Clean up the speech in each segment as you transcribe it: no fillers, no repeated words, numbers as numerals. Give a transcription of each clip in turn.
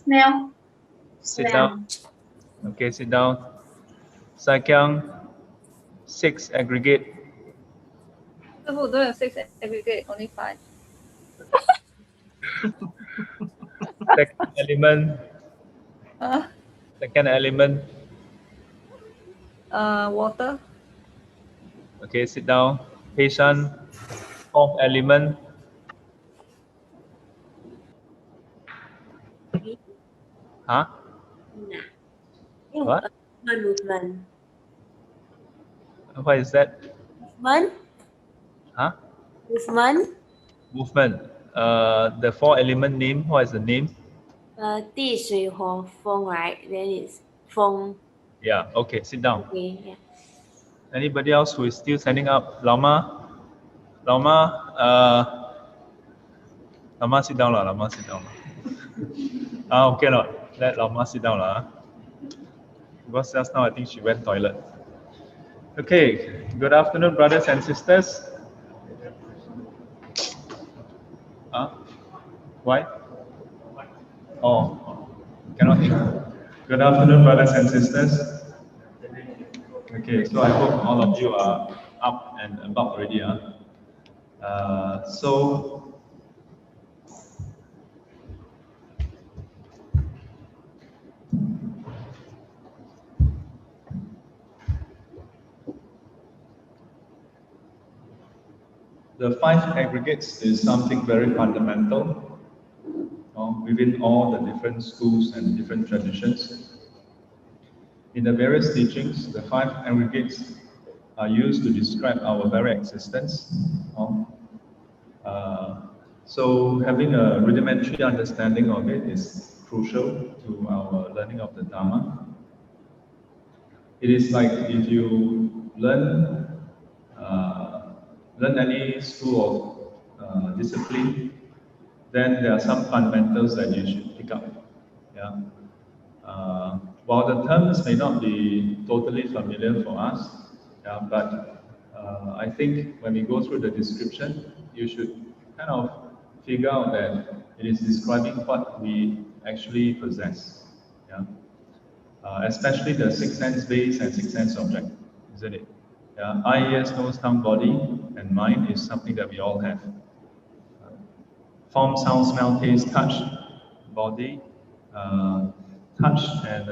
Smell. Sit down. Okay, sit down. Sakyang, 6 aggregate. Who don't have 6 aggregate, only 5. Second element. Second element. Water. Okay, sit down. Patient, fourth element. Huh? What? Movement. What is that? Movement. Huh? Movement. Movement. The 4 element name. What is the name? 地水火风, right? Then it's 风. Yeah. Okay. Sit down. Okay. Yeah. Anybody else who is still standing up? Lama. Lama. Lama sit down lah. Lama sit down. Okay not. Let Lama sit down lah. Because just now I think she went toilet. Okay. Good afternoon, brothers and sisters. Why? Oh, cannot hear. Good afternoon, brothers and sisters. Okay, so I hope all of you are up and about already. So the 5 aggregates is something very fundamental within all the different schools and different traditions. In the various teachings, the 5 aggregates are used to describe our very existence. So having a rudimentary understanding of it is crucial to our learning of the Dharma. It is like if you learn any school of discipline, then there are some fundamentals that you should pick up. Yeah. While the terms may not be totally familiar for us, yeah, but I think when we go through the description, you should kind of figure out that it is describing what we actually possess. Yeah. Especially the 6 sense base and 6 sense object, isn't it? Yeah. Eye, ears, nose, tongue, body, and mind is something that we all have. Form, sound, smell, taste, touch, body, touch, and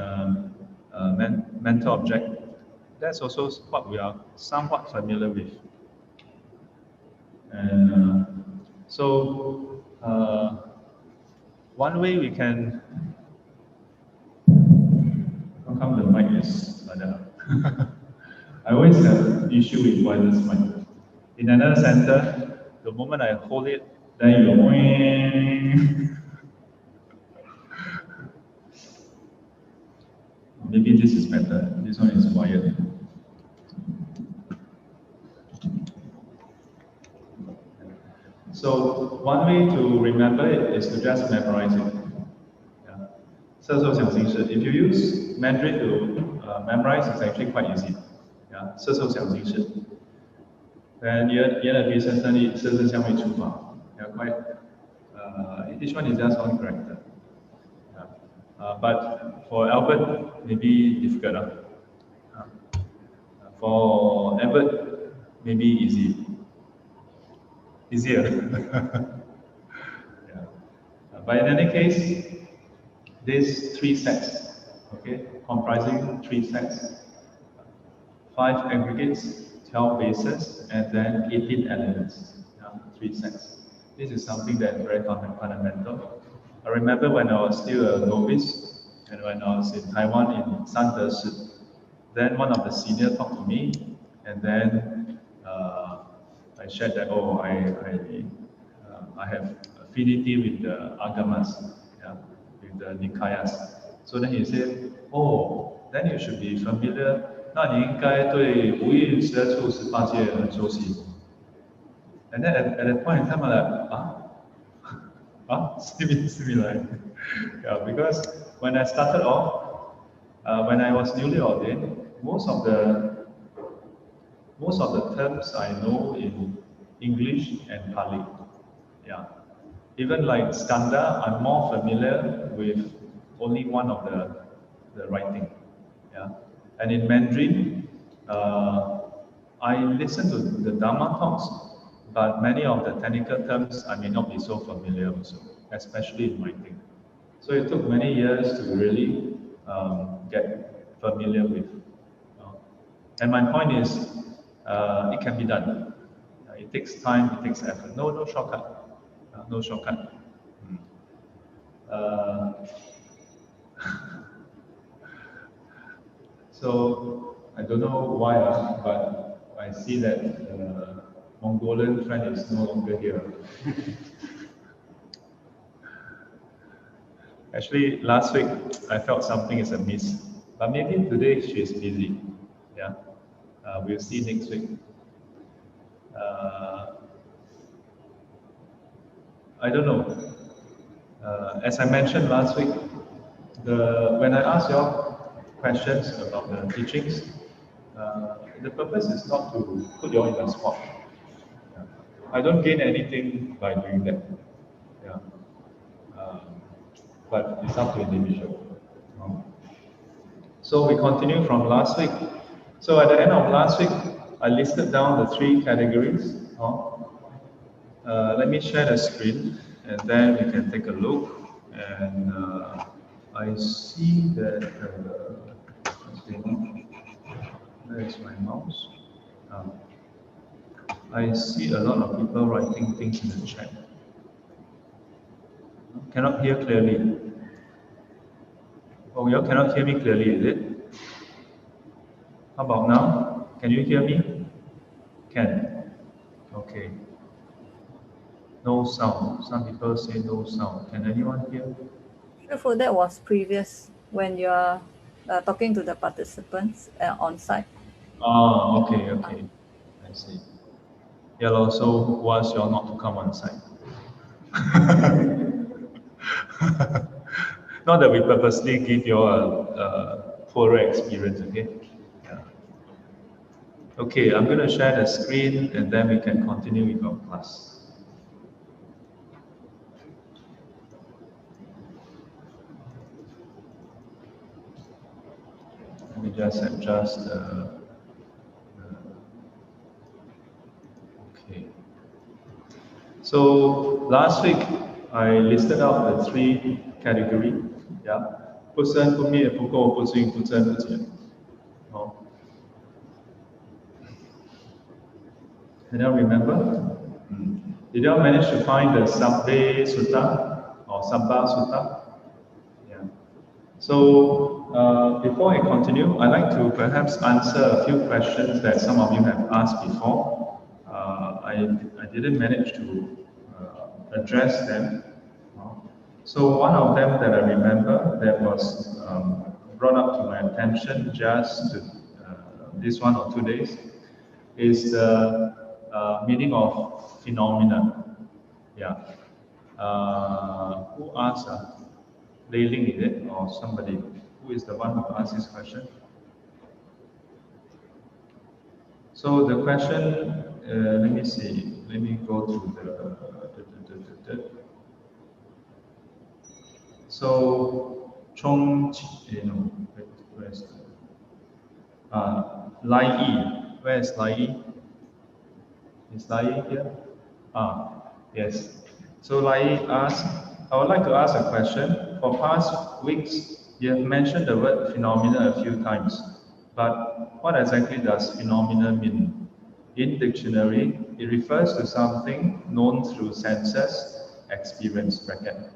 mental object. That's also what we are somewhat familiar with. And so, one way we can. How come the mic is like that? I always have issue with wireless mic. In another center, the moment I hold it, then you go. Maybe this is better. This one is wired. So one way to remember it is to just memorize it. Yeah. If you use Mandarin to memorize, it's actually quite easy. Yeah. 色受想行识. Then yeah, quite. Each one is just one character. Yeah. But for Albert, maybe difficult. For Albert, maybe easy. Easier. Yeah. But in any case, these 3 sets, okay, comprising 3 sets, 5 aggregates, 12 bases, and then 18 elements. 3 sets. This is something that is very fundamental. I remember when I was still a novice, and when I was in Taiwan in Sandeshi, then one of the seniors talked to me, and then I shared that, oh, I have affinity with the Agamas, yeah, with the Nikayas. So then he said, oh, then you should be familiar. 那你应该对无蕴12处18界很熟悉。And then at that point in time, I'm like, similar. Yeah, because when I started off, when I was newly ordained, most of the terms I know in English and Pali. Yeah. Even like Skanda, I'm more familiar with only one of the writing. Yeah, and in Mandarin, I listen to the Dharma talks, but many of the technical terms I may not be so familiar also, especially in writing. So it took many years to really get familiar with. And my point is, it can be done. It takes time, it takes effort. No shortcut. No shortcut. So I don't know why, but I see that Mongolian friend is no longer here. Actually, last week I felt something is amiss, but maybe today she is busy. Yeah, we'll see next week. I don't know. As I mentioned last week, when I asked you questions about the teachings, the purpose is not to put you on the spot. Yeah. I don't gain anything by doing that. Yeah. But it's up to individual. So we continue from last week. So at the end of last week, I listed down the 3 categories. Let me share the screen, and then we can take a look. And I see that where is my mouse? I see a lot of people writing things in the chat. Cannot hear clearly. Oh, you cannot hear me clearly, is it? How about now? Can you hear me? Can. Okay. No sound. Some people say no sound. Can anyone hear? So that was previous when you are talking to the participants on site. Ah, okay. I see. Yeah, so who was you all not to come on site? Not that we purposely give you a poorer experience, okay? Yeah. Okay, I'm going to share the screen and then we can continue with our class. Let me just adjust. Okay. So last week I listed out the 3 categories. Yeah. 不生不灭不垢不净不增不减. Can you remember? Did you manage to find the Sabbe Sutra or Sabba Sutra? Yeah. So before I continue, I'd like to perhaps answer a few questions that some of you have asked before. I didn't manage to address them. So one of them that I remember that was brought up to my attention just this 1 or 2 days is the meaning of phenomena. Yeah. Who asked? Lei Ling, is it? Or somebody? Who is the one who asked this question? So the question, let me see. Let me go to the so Chong, where is Lai Yi? Where is Lai Yi? Is Lai Yi here? Yes. So Lai Yi asked, I would like to ask a question. For past weeks, you have mentioned the word phenomena a few times, but what exactly does phenomena mean? In dictionary, it refers to something known through senses, experience, bracket.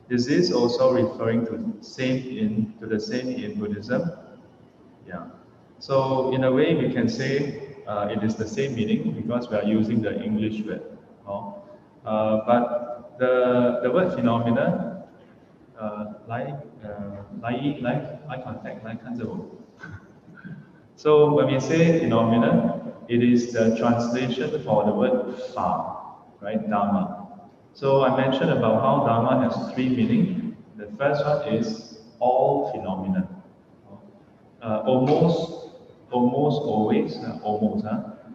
Is this also referring to the same in Buddhism? Yeah. So in a way, we can say it is the same meaning because we are using the English word. But the word phenomena, eye contact, 来看着我. So when we say phenomena, it is the translation for the word fa, right? Dharma. So I mentioned about how Dharma has 3 meanings. The first one is all phenomena. Almost always,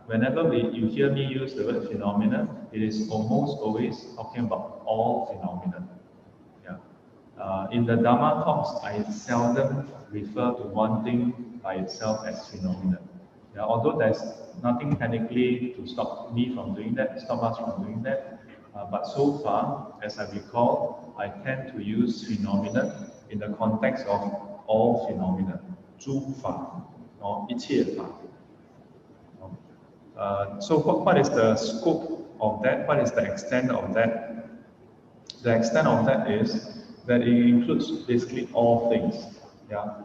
whenever you hear me use the word phenomena, it is almost always talking about all phenomena. Yeah. In the Dharma talks, I seldom refer to one thing by itself as phenomenon. Yeah, although there's nothing technically to stop me from doing that, stop us from doing that, but so far, as I recall, I tend to use phenomenon in the context of all phenomena, 诸法, or 一切法. So what is the scope of that? What is the extent of that? The extent of that is that it includes basically all things, yeah,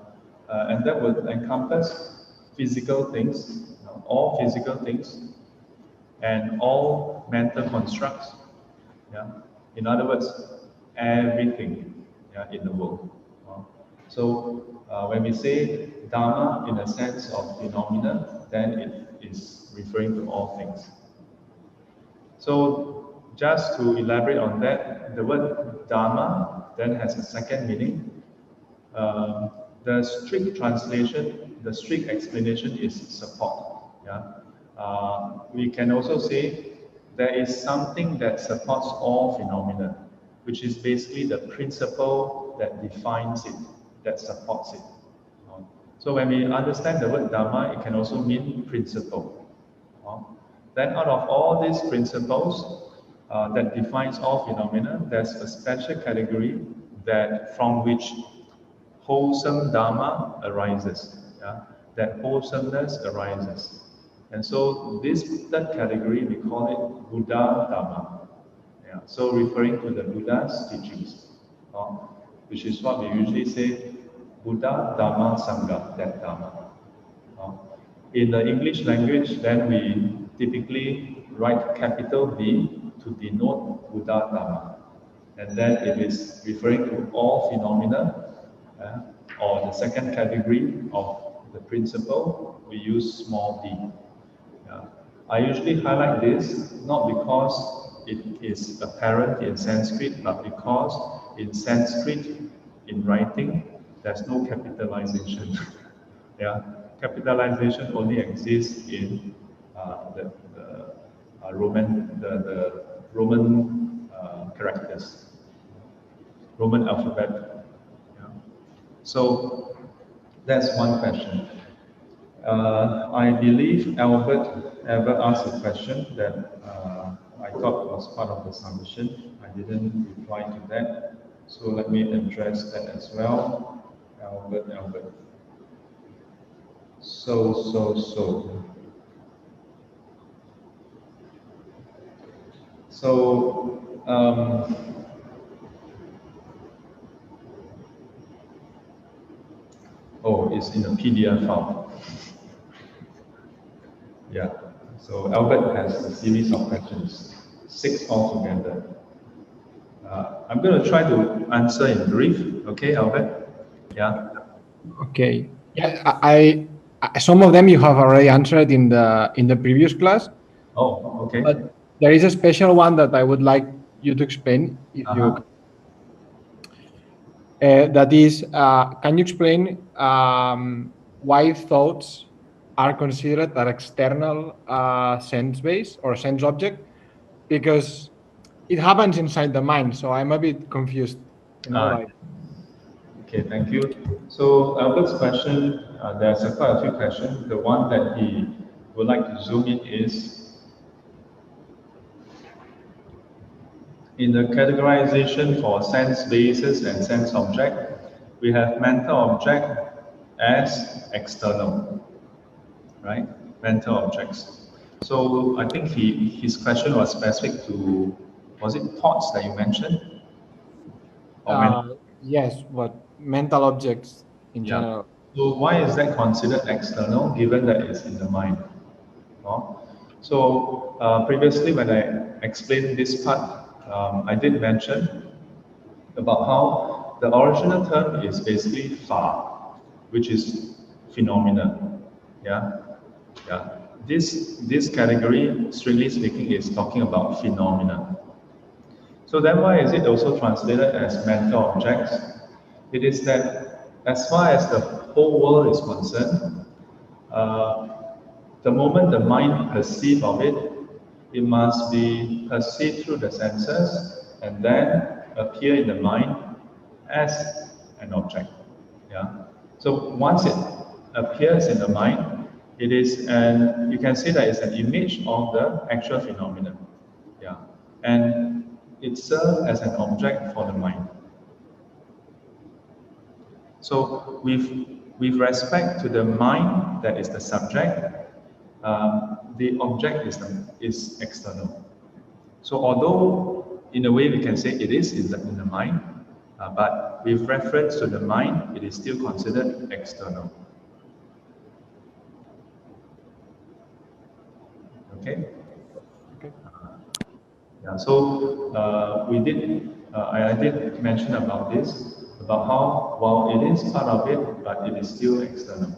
and that would encompass physical things, all physical things, and all mental constructs, yeah. In other words, everything, yeah, in the world. So when we say Dharma in a sense of phenomena, then it is referring to all things. So just to elaborate on that, the word Dharma then has a second meaning. The strict translation, the strict explanation is support. Yeah? We can also say there is something that supports all phenomena, which is basically the principle that defines it, that supports it. So when we understand the word Dharma, it can also mean principle. Then out of all these principles that defines all phenomena, there's a special category that from which wholesome Dharma arises. Yeah? That wholesomeness arises. And so this third category, we call it Buddha Dharma. Yeah? So referring to the Buddha's teachings, which is what we usually say, Buddha Dharma Sangha, that Dharma. In the English language, then we typically write capital B to denote Buddha Dharma. And then it is referring to all phenomena, or the second category of the principle, we use small d. I usually highlight this not because it is apparent in Sanskrit, but because in Sanskrit, in writing, there's no capitalization. Yeah, capitalization only exists in the Roman characters, Roman alphabet. Yeah. So that's one question. I believe Albert ever asked a question that I thought was part of the submission. I didn't reply to that, so let me address that as well. Albert. So, oh, it's in a PDF file. Yeah, so Albert has a series of questions, 6 altogether. I'm going to try to answer in brief, okay, Albert? Yeah. Okay. Yeah, I some of them you have already answered in the previous class. Oh, okay. But there is a special one that I would like you to explain, if you. That is, can you explain why thoughts are considered an external sense base or sense object? Because it happens inside the mind, so I'm a bit confused. Okay, thank you. So Albert's question, there's quite a few questions. The one that he would like to zoom in is, in the categorization for sense bases and sense object, we have mental object as external, right? Mental objects. So I think his question was specific to, was it thoughts that you mentioned? Yes, but mental objects in general. So why is that considered external, given that it's in the mind? So previously when I explained this part, I did mention about how the original term is basically fa, which is phenomena. Yeah. This category, strictly speaking, is talking about phenomena. So then why is it also translated as mental objects? It is that as far as the whole world is concerned, the moment the mind perceives of it, it must be perceived through the senses and then appear in the mind as an object. Yeah. So once it appears in the mind, it is an, you can say that it's an image of the actual phenomenon. Yeah. And it serves as an object for the mind. So with respect to the mind that is the subject, the object is external. So although in a way we can say it is in the mind, but with reference to the mind, it is still considered external. Okay? Okay. Yeah, so I did mention about this, about how while it is part of it, but it is still external.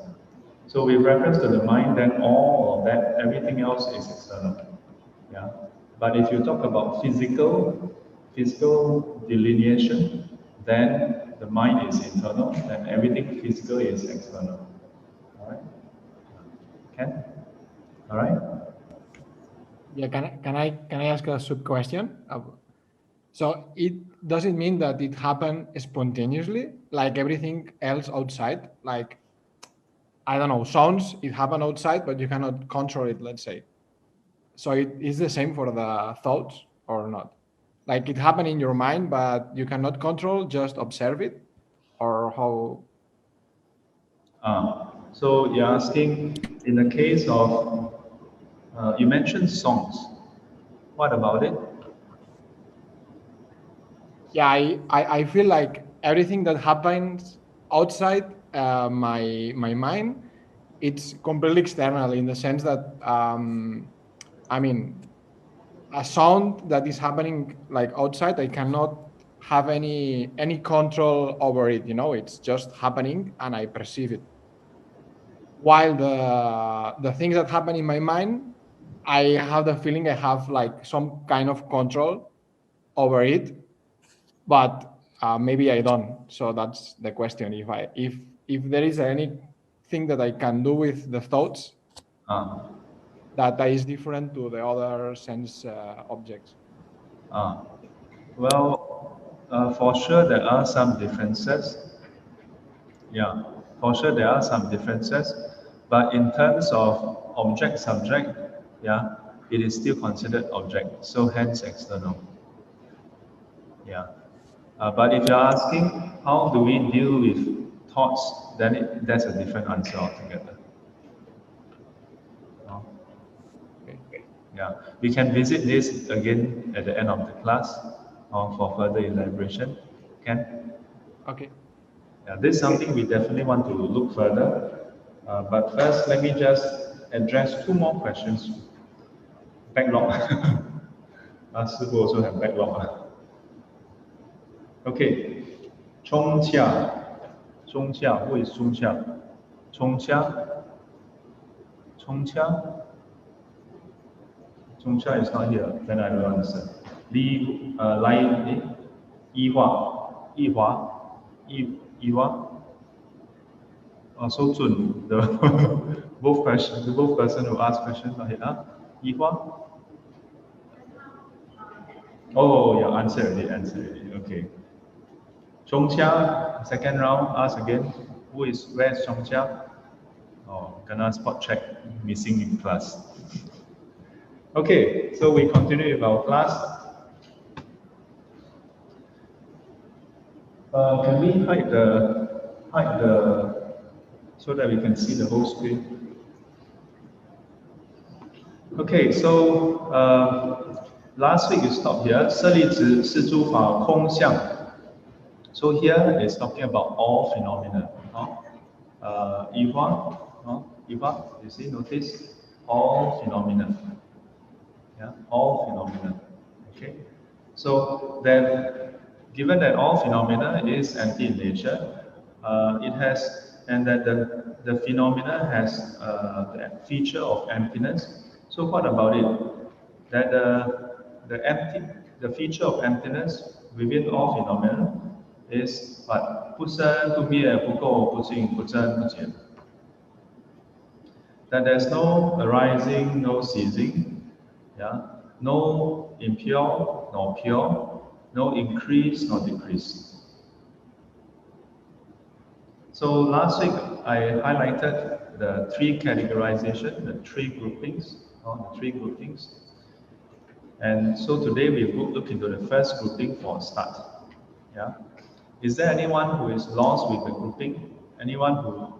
So with reference to the mind, then all of that, everything else is external. Yeah. But if you talk about physical delineation, then the mind is internal, and everything physical is external. All right? Ken? All right? Yeah, can I ask a sub question? So does it mean that it happened spontaneously, like everything else outside? Like, I don't know, sounds, it happened outside, but you cannot control it, let's say. So it is the same for the thoughts or not? Like it happened in your mind, but you cannot control, just observe it? Or how? So you're asking, in the case of, you mentioned songs. What about it? Yeah, I feel like everything that happens outside my mind, it's completely external in the sense that I mean, a sound that is happening like outside, I cannot have any control over it. It's just happening and I perceive it. While the things that happen in my mind, I have the feeling I have like some kind of control over it, but maybe I don't. So that's the question. If there is anything that I can do with the thoughts Uh, that is different to the other sense objects. uh, well, for sure there are some differences. Yeah, for sure there are some differences, but in terms of object subject, yeah, it is still considered object, so hence external. Yeah. But if you're asking how do we deal with thoughts, then that's a different answer altogether. No? Okay. Yeah, we can visit this again at the end of the class for further elaboration. Can? Okay. Yeah, this is something we definitely want to look further. But first, let me just address two more questions. Backlog. Sifu also have backlog. Okay. Chongqia. Chongqia. Who is Chongqia? Chongqia. Chongqia. Chongqia is not here. Then I don't understand. Lai, Yihua. Yihua. Yihua. So Jun, the both person who asked questions are here. Yihua? Oh, yeah, answer already. Okay. Chongqia, second round, ask again. Where's Chongqia? Oh, kena spot check, missing in class. Okay, so we continue with our class. Can we hide the so that we can see the whole screen? Okay, so last week you stopped here. 舍利子是诸法空相. So here it's talking about all phenomena. Eva, you see, notice all phenomena. Yeah, all phenomena. Okay, so then, given that all phenomena is empty in nature, it has, and that the phenomena has the feature of emptiness. So what about it? That the feature of emptiness within all phenomena is what? 不生不灭不垢不净不增不减. That there's no arising, no ceasing, yeah, no impure nor pure, no increase nor decrease. So last week I highlighted the three categorization, the three groupings, And so today we will look into the first grouping for a start. Yeah. Is there anyone who is lost with the grouping? Anyone who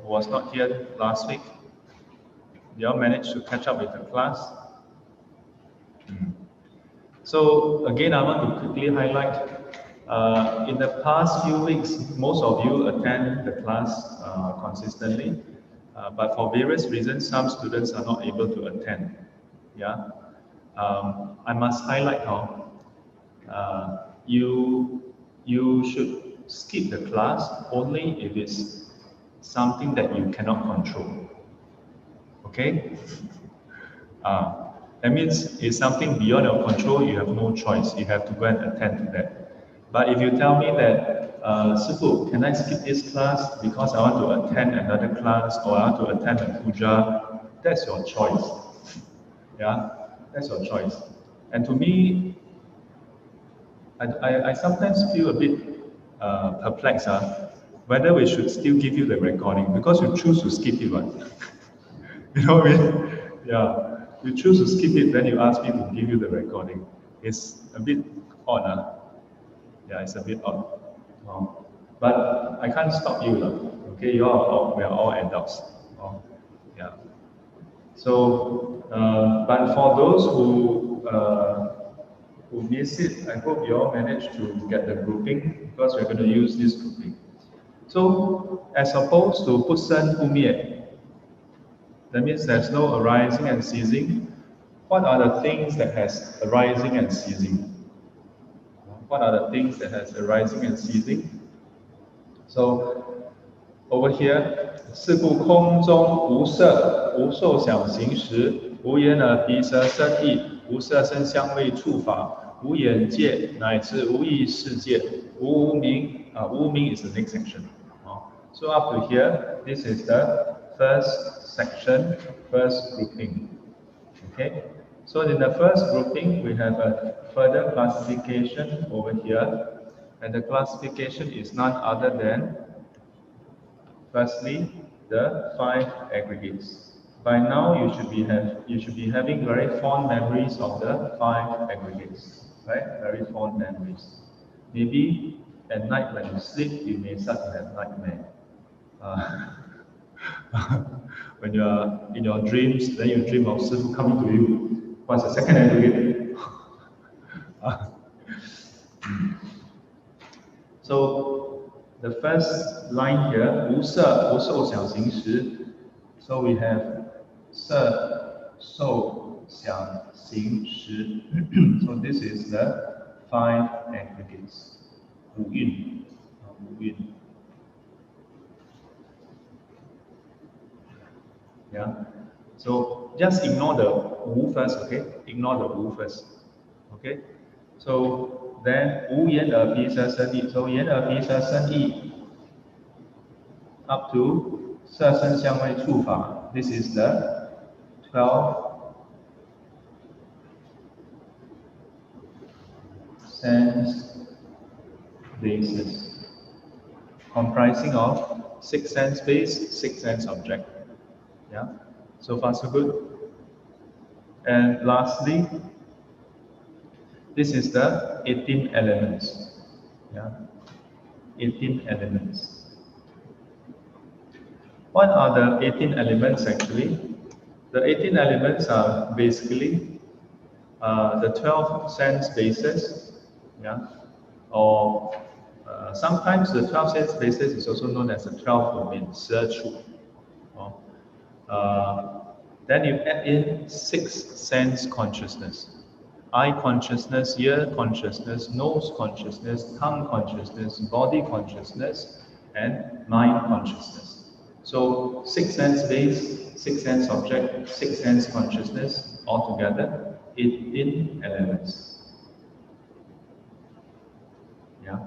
was not here last week? Did you all manage to catch up with the class? So again, I want to quickly highlight, in the past few weeks, most of you attend the class consistently, but for various reasons, some students are not able to attend. Yeah, I must highlight how you should skip the class only if it's something that you cannot control. Okay? That means it's something beyond your control, you have no choice. You have to go and attend to that. But if you tell me that, Sifu, can I skip this class because I want to attend another class or I want to attend a puja, that's your choice. Yeah, that's your choice. And to me, I sometimes feel a bit perplexed whether we should still give you the recording because you choose to skip it, right? You know what I mean? Yeah. You choose to skip it, then you ask me to give you the recording. It's a bit odd, Yeah, it's a bit odd. But I can't stop you, okay? We are all adults. Yeah. So, but for those who miss it, I hope you all managed to get the grouping because we're going to use this grouping. So, as opposed to 不生不灭, that means there's no arising and ceasing. What are the things that has arising and ceasing? What are the things that has arising and ceasing? So over here, 是故空中无色，无受想行识，无眼耳鼻舌身意，无色声香味触法，无眼界，乃至无意识界，无明。无明 is the next section. So up to here, this is the first section, first grouping. Okay. So in the first grouping, we have a further classification over here, and the classification is none other than, firstly, the 5 aggregates. By now, you should be having very fond memories of the 5 aggregates, right? Very fond memories. Maybe at night when you sleep, you may start to have nightmare. When you are in your dreams, then you dream of Sifu coming to you. What's the second aggregate? So the first line here, 无色无受想行识. So we have 色受想行识. So this is the 5 aggregates. 五蕴. Yeah. So just ignore the wu first, okay? Ignore the wu first. Okay? So then 无眼耳鼻舌身意. So 眼耳鼻舌身意 up to 色声香味触法. This is the 12 sense bases, comprising of 6 sense base, 6 sense object. Yeah, so far so good. And lastly, this is the 18 elements. Yeah, 18 elements. What are the 18 elements actually? The 18 elements are basically the 12 sense bases. Yeah, or sometimes the 12 sense bases is also known as the 12 domains, 12处. Then you add in 6 sense consciousness. Eye consciousness, ear consciousness, nose consciousness, tongue consciousness, body consciousness, and mind consciousness. So 6 sense base, 6 sense object, 6 sense consciousness, altogether 18 elements. Yeah.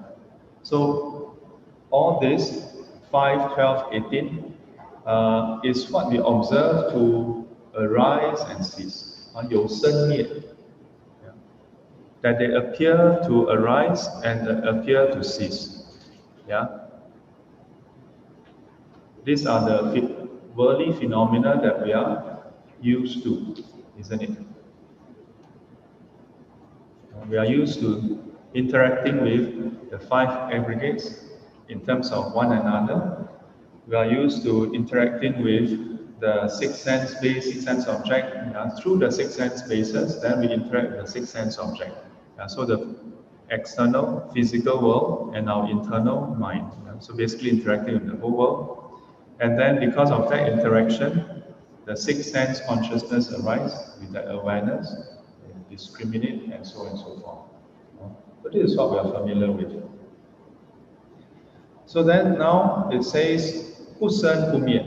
So all this 5, 12, 18 is what we observe to arise and cease. 有生灭. That they appear to arise and appear to cease. Yeah. These are the worldly phenomena that we are used to, isn't it? We are used to interacting with the five aggregates in terms of one another. We are used to interacting with the six sense base, six sense object. Through the six sense bases, then we interact with the six sense object. So the external physical world and our internal mind. So basically interacting with the whole world. And then because of that interaction, the six sense consciousness arises with that awareness, discriminate, and so on and so forth. But this is what we are familiar with. So then now it says, 不生不灭,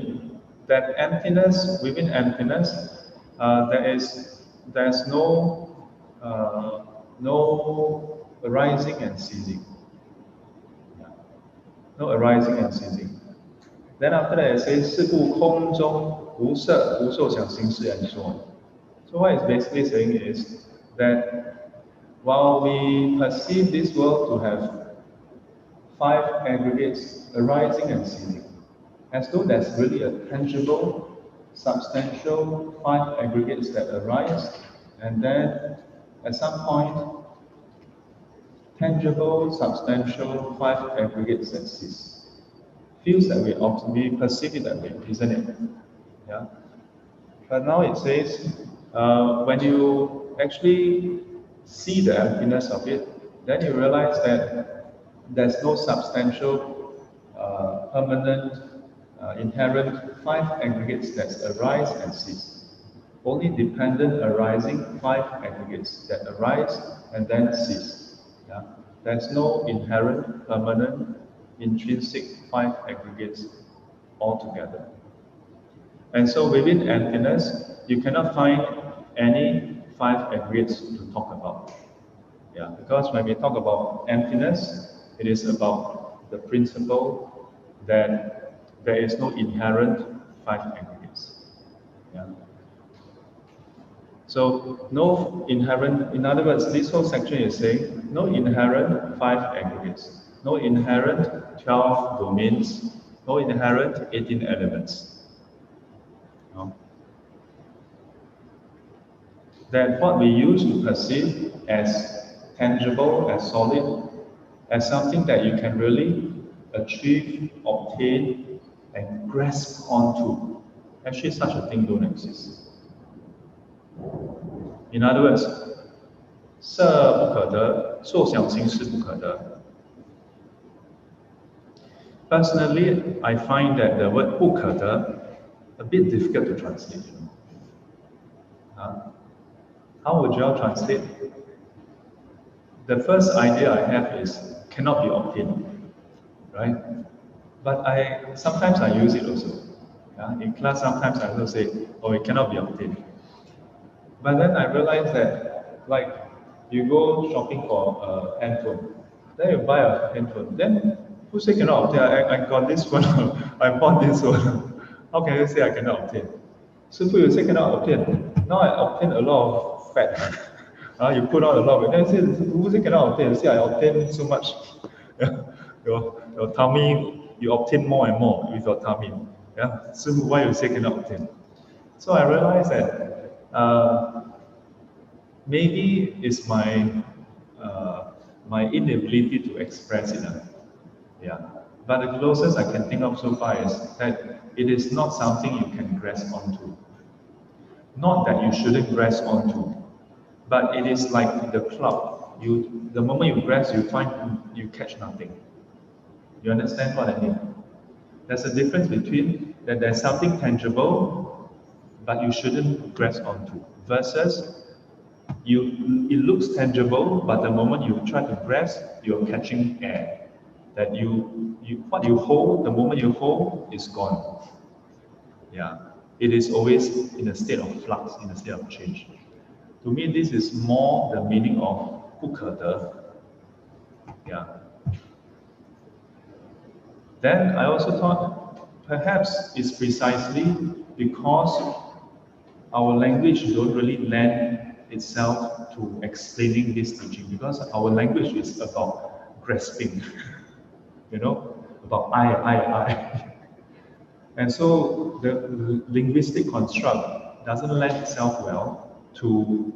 that emptiness, within emptiness, there's no arising and ceasing. No arising and ceasing. Then after that it says, 是故空中无色无受想行识 and so on. So what it's basically saying is that while we perceive this world to have five aggregates arising and ceasing, as though there's really a tangible, substantial five aggregates that arise, and then at some point, tangible, substantial five aggregates that cease. Feels that way, we perceive it that way, isn't it? Yeah. But now it says, when you actually see the emptiness of it, then you realize that there's no substantial, permanent, inherent five aggregates that arise and cease. Only dependent arising five aggregates that arise and then cease. Yeah? There's no inherent, permanent, intrinsic five aggregates altogether. And so within emptiness, you cannot find any five aggregates to talk about. Yeah, because when we talk about emptiness, it is about the principle that there is no inherent five aggregates. Yeah. So no inherent, in other words, this whole section is saying no inherent five aggregates, no inherent 12 domains, no inherent 18 elements. No. That what we used to perceive as tangible, as solid, as something that you can really achieve, obtain, and grasp onto. Actually, such a thing don't exist. In other words, 色不可得，受想行识不可得. Personally, I find that the word 不可得 a bit difficult to translate. How would you all translate? The first idea I have is cannot be obtained, right? But sometimes I use it also. In class, sometimes I also say, oh, it cannot be obtained. But then I realized that, like, you go shopping for a handphone, then you buy a handphone, then who say cannot obtain? I got this one, I bought this one. How can you say I cannot obtain? Sifu, you say cannot obtain. Now I obtain a lot of fat. You put on a lot of it. Then you say, who say cannot obtain? You say, I obtain so much. Your tummy, you obtain more and more with your tummy. Yeah? Sifu, why you say cannot obtain? So I realized that maybe it's my inability to express it. Yeah. But the closest I can think of so far is that it is not something you can grasp onto. Not that you shouldn't grasp onto, but it is like the cloud. The moment you grasp, you find you catch nothing. You understand what I mean? There's a difference between that there's something tangible, but you shouldn't grasp onto, versus it looks tangible, but the moment you try to grasp, you're catching air. That what you hold, the moment you hold, is gone. Yeah, it is always in a state of flux, in a state of change. To me, this is more the meaning of 不可得. Yeah. Then I also thought perhaps it's precisely because our language don't really lend itself to explaining this teaching, because our language is about grasping, about I. And so the linguistic construct doesn't lend itself well to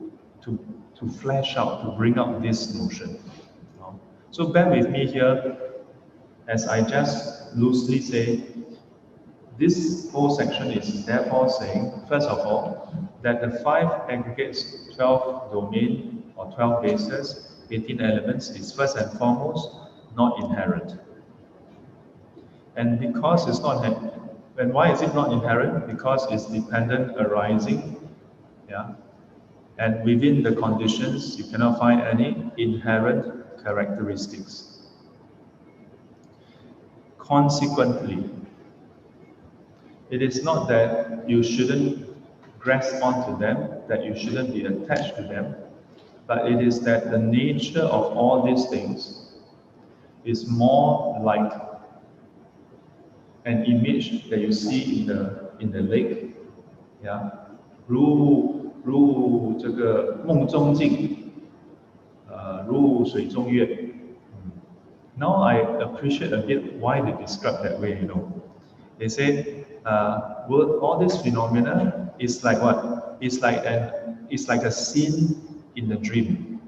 flesh out, to bring out this notion. So bear with me here as I just loosely say, this whole section is therefore saying, first of all, that the 5 aggregates, 12 domain or 12 bases, 18 elements is first and foremost not inherent. And because it's not, and why is it not inherent? Because it's dependent arising, yeah. And within the conditions, you cannot find any inherent characteristics. Consequently, it is not that you shouldn't grasp onto them, that you shouldn't be attached to them, but it is that the nature of all these things is more like an image that you see in the lake, yeah. 如这个梦中镜，如水中月。Now I appreciate a bit why they describe that way, you know. They say, all this phenomena is like what? It's like a scene in the dream.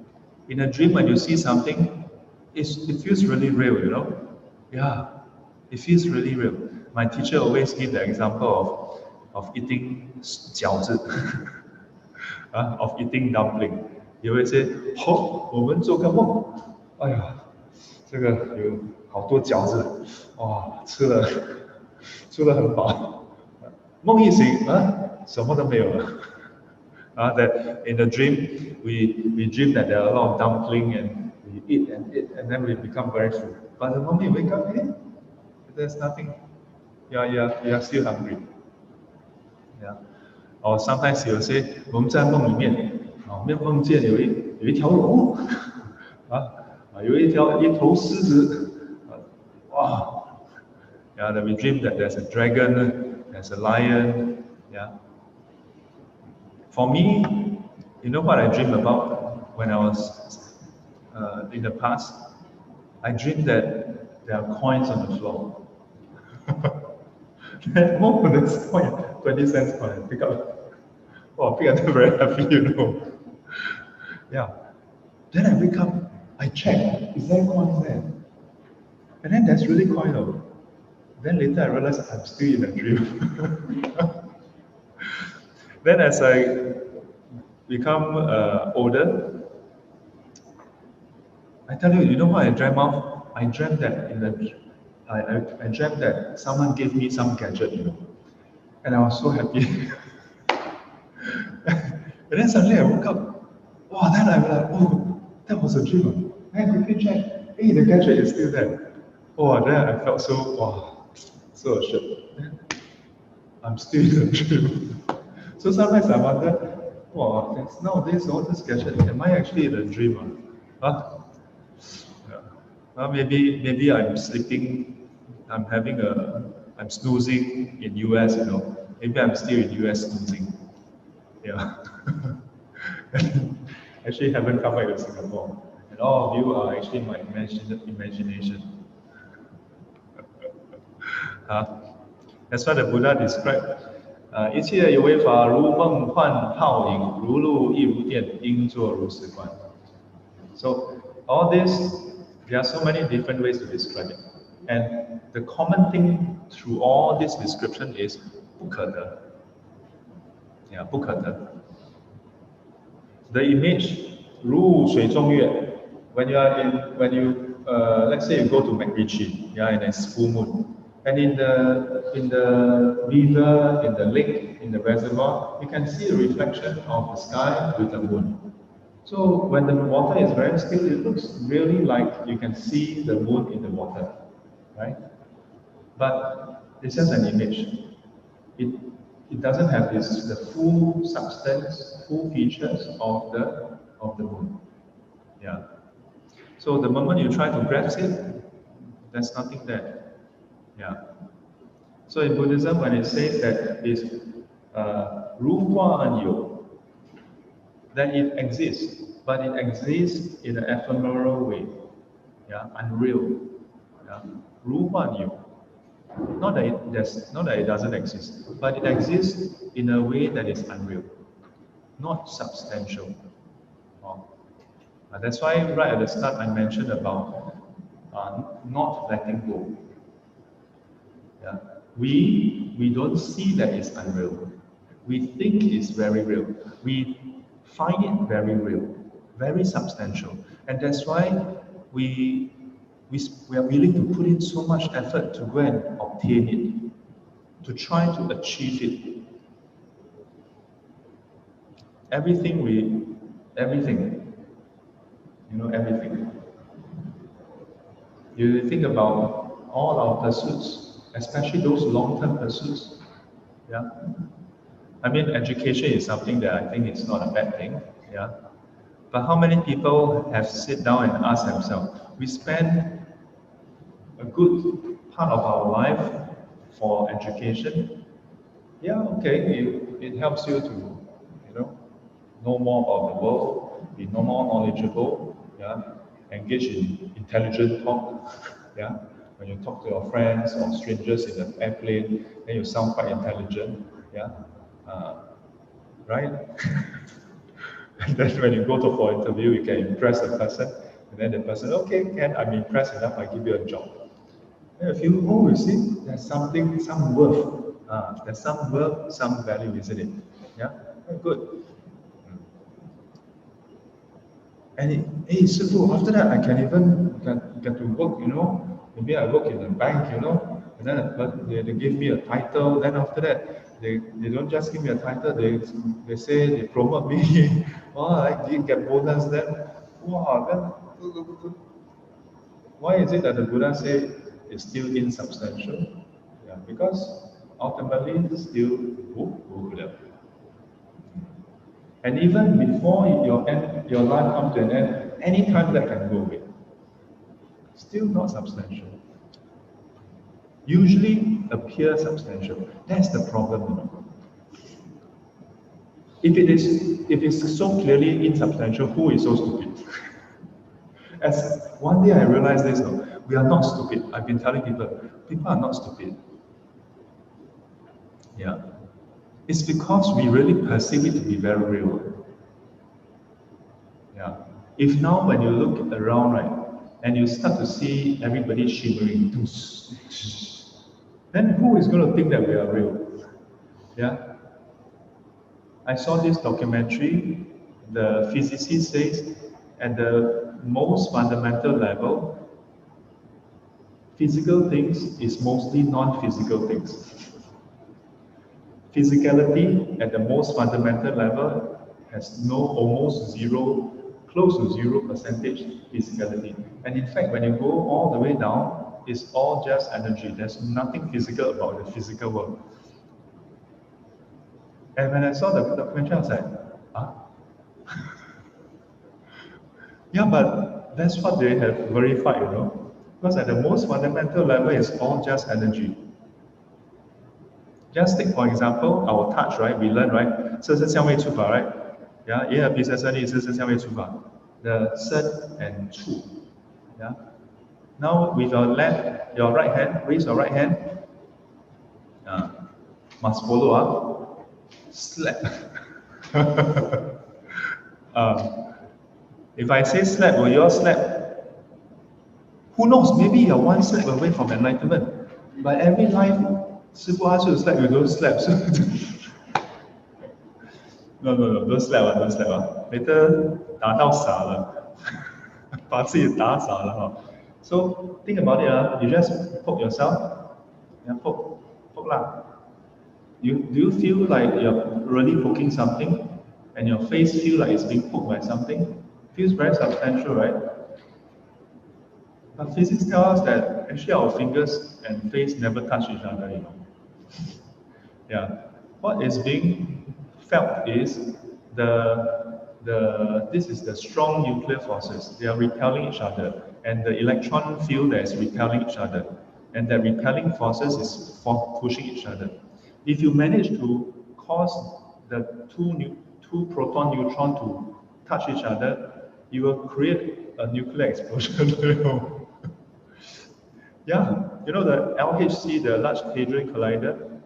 In a dream, when you see something, it feels really real, you know. Yeah, it feels really real. My teacher always give the example of eating 饺子 of eating dumpling. He always say, 我们做个梦，哎呀，这个有好多饺子，哇，吃了很饱。梦一醒，什么都没有了。That in the dream, we dream that there are a lot of dumpling and we eat, and then we become very full. But the moment you wake up, there's nothing. You are still hungry. Yeah. Or sometimes you will say, 我们在梦里面，梦见有一条龙，有一头狮子，哇。Yeah, that we dream that there's a dragon, there's a lion. Yeah. For me, you know what I dreamed about when I was in the past? I dreamed that there are coins on the floor. Oh, this coin, 20 cents coin, pick up. Oh, pick up, very happy, you know. Yeah. Then I wake up, I check, is there coins there? And then there's really coin though. Then later I realized I'm still in a dream. Then as I become older, I tell you, you know what I dreamt of? I dreamt that I dreamt that someone gave me some gadget, you know, and I was so happy. And then suddenly I woke up. Wow, then I was like, oh, that was a dream. Then I quickly check, hey, the gadget is still there. Oh, then I felt so assured. I'm still in a dream. So sometimes I wonder, wow, nowadays all this gadget, am I actually in a dream? Huh? Yeah. Well, maybe I'm sleeping, I'm snoozing in US, you know. Maybe I'm still in US snoozing. Yeah. Actually haven't come back to Singapore. And all of you are actually my imagination. That's what the Buddha described. 一切有为法，如梦幻泡影，如露亦如电，应作如是观。So all this, there are so many different ways to describe it. And the common thing through all this description is 不可得. Yeah, 不可得. The image 如水中月. When you let's say you go to MacRitchie, yeah, and it's full moon. And in the river, in the lake, in the reservoir, you can see a reflection of the sky with the moon. So when the water is very still, it looks really like you can see the moon in the water, right? But it's just an image. It doesn't have the full substance, full features of the moon. Yeah. So the moment you try to grasp it, there's nothing there. Yeah. So in Buddhism, when it says that it's 如观安有, that it exists, but it exists in an ephemeral way, yeah, unreal. Yeah. 如观有. Not that it doesn't exist, but it exists in a way that is unreal, not substantial. Oh. That's why right at the start I mentioned about not letting go. Yeah. We don't see that it's unreal. We think it's very real. We find it very real, very substantial. And that's why we, we are willing to put in so much effort to go and obtain it, to try to achieve it. Everything, everything. You think about all our pursuits, especially those long-term pursuits. Yeah. I mean, education is something that I think is not a bad thing. Yeah. But how many people have sit down and asked themselves, we spend a good part of our life for education? Yeah, okay, it helps you to, know more about the world, be more knowledgeable, yeah, engage in intelligent talk, yeah. When you talk to your friends or strangers in an airplane, then you sound quite intelligent, yeah, right? And then when you go to for interview, you can impress the person, and then the person, okay, I'm impressed enough, I give you a job. And you feel, oh, you see, there's something, some worth, there's some worth, some value, isn't it? Yeah, good. And hey, Sifu, after that, I can even get to work, maybe I work in a bank, and then they give me a title. Then after that, they don't just give me a title, they say they promote me. Oh, I did get bonus then. Wow, then why is it that the Buddha say it's still insubstantial? Yeah, because ultimately it's still Buddha. And even before your life comes to an end, any time that can go away. Still not substantial. Usually appear substantial. That's the problem. If it is so clearly insubstantial, who is so stupid? As one day I realized this, we are not stupid. I've been telling people are not stupid. Yeah. It's because we really perceive it to be very real. Yeah. If now when you look around, right, and you start to see everybody shivering, then who is going to think that we are real? Yeah. I saw this documentary. The physicist says at the most fundamental level, physical things is mostly non-physical things. Physicality at the most fundamental level has almost zero, close to 0% physicality. And in fact, when you go all the way down, it's all just energy. There's nothing physical about the physical world. And when I saw the documentary, I was like, huh? Yeah, but that's what they have verified, Because at the most fundamental level, it's all just energy. Just take, for example, our touch, right? We learn, right? 色是相位触法, right? Yeah, 眼耳鼻舌身意识是相位触法. The 身 and 触. Yeah. Now with your right hand, raise your right hand. Must follow, slap. If I say slap, will you all slap? Who knows? Maybe you're one slap away from enlightenment. But every life, 师父 ask you to slap, you don't slap. No, don't slap, don't slap. Later 打到傻了，把自己打傻了哈。So think about it, you just poke yourself. Yeah, poke lah. Do you feel like you're really poking something, and your face feel like it's being poked by something? Feels very substantial, right? But physics tells us that actually our fingers and face never touch each other, Yeah. What is being felt is this is the strong nuclear forces. They are repelling each other, and the electron field that is repelling each other, and the repelling forces is pushing each other. If you manage to cause the two proton neutron to touch each other, you will create a nuclear explosion. Yeah, you know, the LHC, the Large Hadron Collider,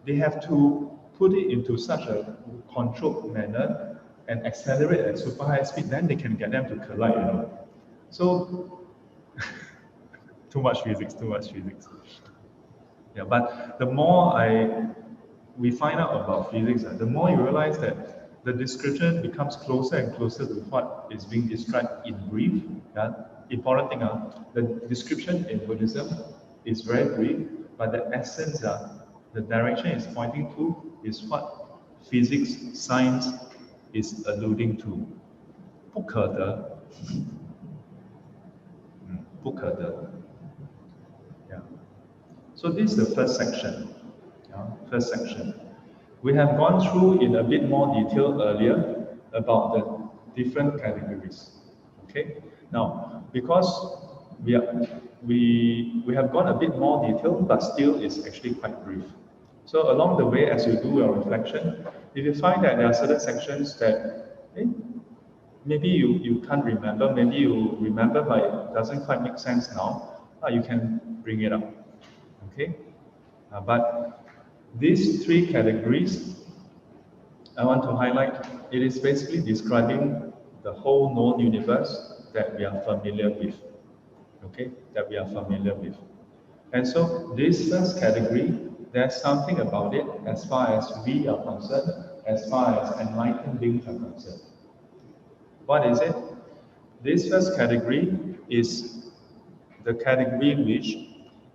they have to put it into such a controlled manner and accelerate at super high speed, then they can get them to collide, you know. So, too much physics, too much physics. Yeah, but the more we find out about physics, the more you realize that the description becomes closer and closer to what is being described in brief. Yeah? Important thing, the description in Buddhism is very brief, but the essence, the direction it's pointing to is what physics, science is alluding to. 不可得. 不可得. Yeah. So this is the first section. First section. We have gone through in a bit more detail earlier about the different categories. Okay. Now, because we have gone a bit more detail, but still it's actually quite brief. So along the way, as you do your reflection, if you find that there are certain sections that maybe you can't remember, maybe you remember but it doesn't quite make sense now, you can bring it up. Okay. But these three categories, I want to highlight, it is basically describing the whole known universe that we are familiar with. Okay, that we are familiar with. And so this first category, there's something about it as far as we are concerned, as far as enlightened beings are concerned. What is it? This first category is the category which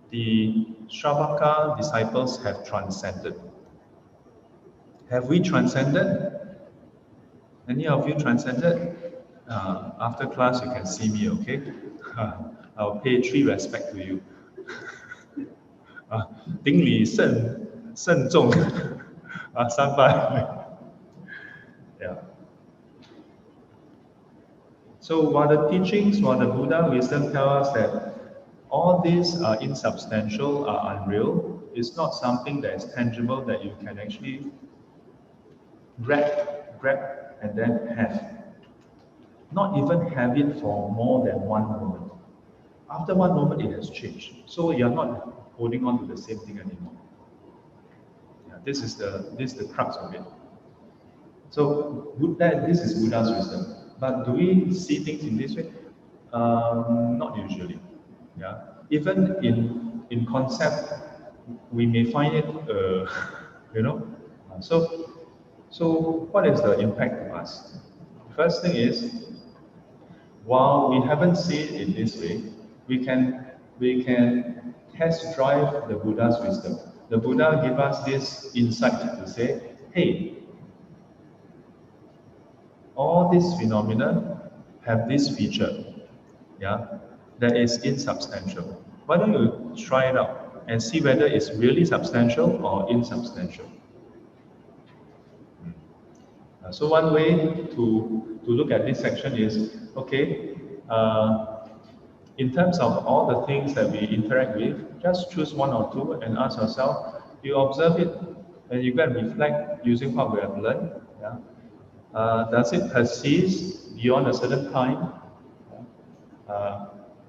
the Shravaka disciples have transcended. Have we transcended? Any of you transcended? After class, you can see me, okay? I'll pay 3 respect to you. 顶礼慎重三拜. Yeah. So while the teachings, while the Buddha wisdom tell us that all these are insubstantial, are unreal, it's not something that is tangible that you can actually grab and then have. Not even have it for more than one moment. After one moment, it has changed. So you're not holding on to the same thing anymore. Yeah, this is the crux of it. So this is Buddha's wisdom. But do we see things in this way? Not usually. Yeah. Even in concept, we may find it, you know. So what is the impact to us? First thing is, while we haven't seen it in this way, we can test drive the Buddha's wisdom. The Buddha give us this insight to say, hey, all these phenomena have this feature, yeah, that is insubstantial. Why don't you try it out and see whether it's really substantial or insubstantial? So one way to look at this section is, okay, in terms of all the things that we interact with, just choose one or two and ask yourself, you observe it and you can reflect using what we have learned. Yeah? Does it persist beyond a certain time?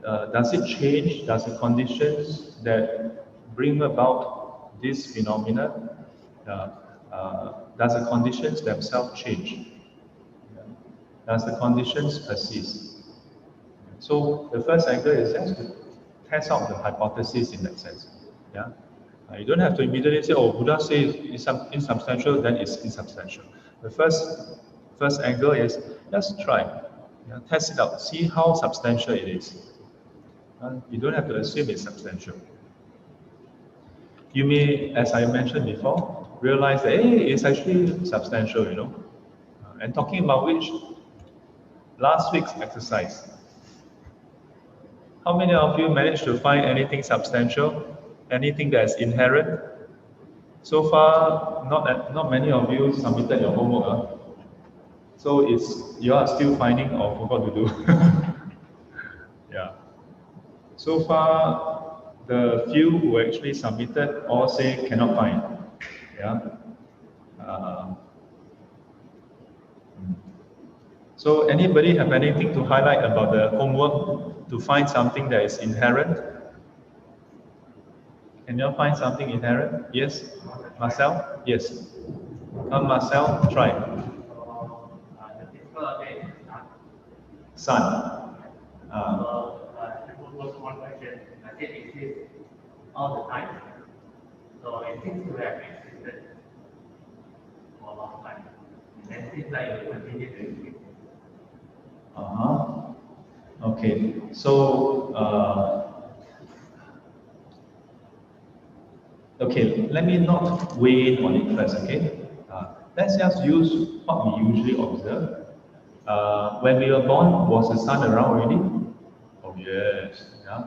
Does it change? Does the conditions that bring about this phenomena, does the conditions themselves change? Does the conditions persist? So the first angle is just to test out the hypothesis in that sense. Yeah, you don't have to immediately say, "Oh, Buddha says it's insubstantial, then it's insubstantial." The first angle is just try, test it out, see how substantial it is. You don't have to assume it's substantial. You may, as I mentioned before, realize that hey, it's actually substantial, you know. And talking about which, last week's exercise. How many of you managed to find anything substantial, anything that's inherent? So far, not many of you submitted your homework. So you are still finding or forgot to do. Yeah. So far, the few who actually submitted all say cannot find. Yeah. So anybody have anything to highlight about the homework to find something that is inherent? Can you find something inherent? Yes? Marcel? Yes. Marcel, try. Sun. All the time. So it seems to have existed for a long time. And it seems like it will continue to exist. Okay. So, okay, let me not weigh in on it first, okay? Let's just use what we usually observe. When we were born, was the sun around already? Oh yes. Yeah.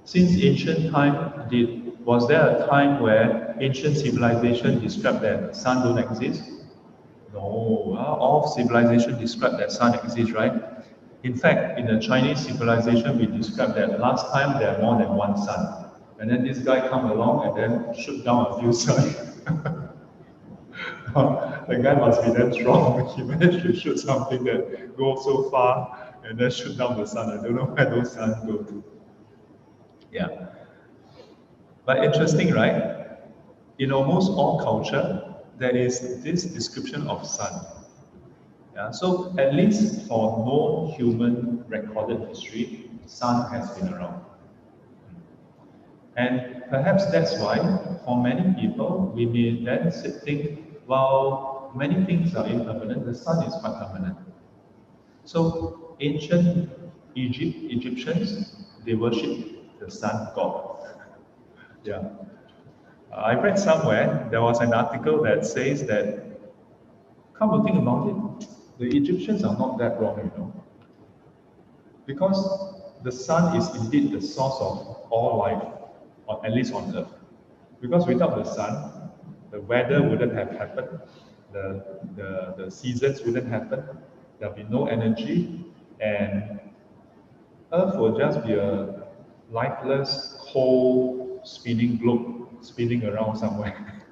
Since ancient time, was there a time where ancient civilization described that sun don't exist? No, all civilization describe that sun exists, right? In fact, in the Chinese civilization, we describe that last time there are more than one sun. And then this guy come along and then shoot down a few suns. The guy must be damn strong. He managed to shoot something that goes so far and then shoot down the sun. I don't know where those suns go to. Yeah. But interesting, right? In almost all culture, there is this description of sun. Yeah, so at least for known human recorded history, sun has been around. And perhaps that's why, for many people, we may then think, well, many things are impermanent, the sun is quite permanent. So ancient Egyptians, they worship the sun god. Yeah. I read somewhere, there was an article that says that, come to think about it, the Egyptians are not that wrong, you know. Because the sun is indeed the source of all life, or at least on earth. Because without the sun, the weather wouldn't have happened, the seasons wouldn't happen, there'll be no energy, and earth will just be a lifeless, cold, spinning globe, spinning around somewhere,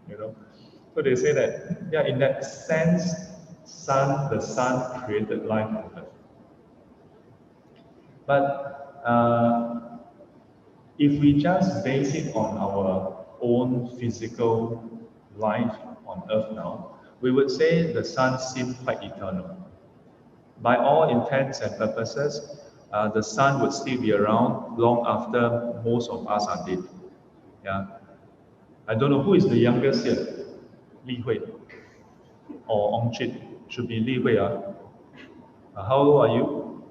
you know. So they say that, yeah, in that sense, the sun created life on earth. But if we just base it on our own physical life on earth now, we would say the sun seems quite eternal. By all intents and purposes, the sun would still be around long after most of us are dead. Yeah. I don't know who is the youngest here. Li Hui or Ong Chit. Should be Li Hui. How old are you?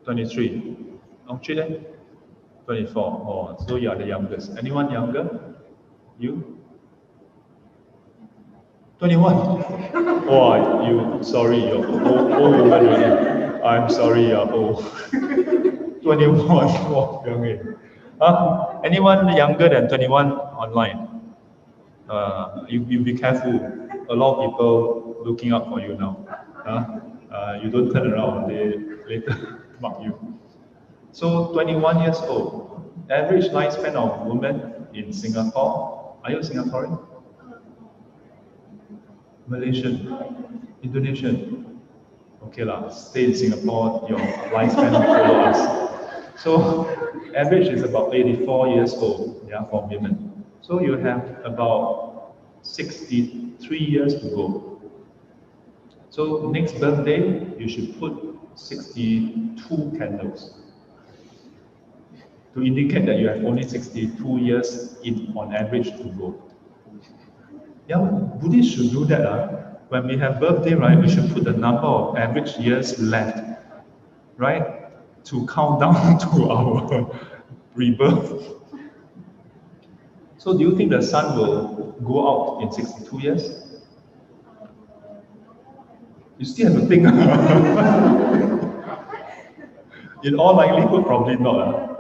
23. Ong Chit? 24. Oh, so you are the youngest. Anyone younger? You? 21. Oh, sorry, you're old woman already. I'm sorry, you're old. 21. Oh, young. Anyone younger than 21 online? You be careful. A lot of people looking out for you now. You don't turn around, they later mark you. So 21 years old. Average lifespan of women in Singapore. Are you Singaporean? Malaysian? Indonesian? Okay lah, stay in Singapore, your lifespan follow us. So average is about 84 years old, yeah, for women. So you have about 63 years to go. So next birthday, you should put 62 candles to indicate that you have only 62 years on average to go. Yeah, Buddhists should do that. When we have birthday, right, we should put the number of average years left, right, to count down to our rebirth. So do you think the sun will go out in 62 years? You still have to think. In all likelihood, probably not.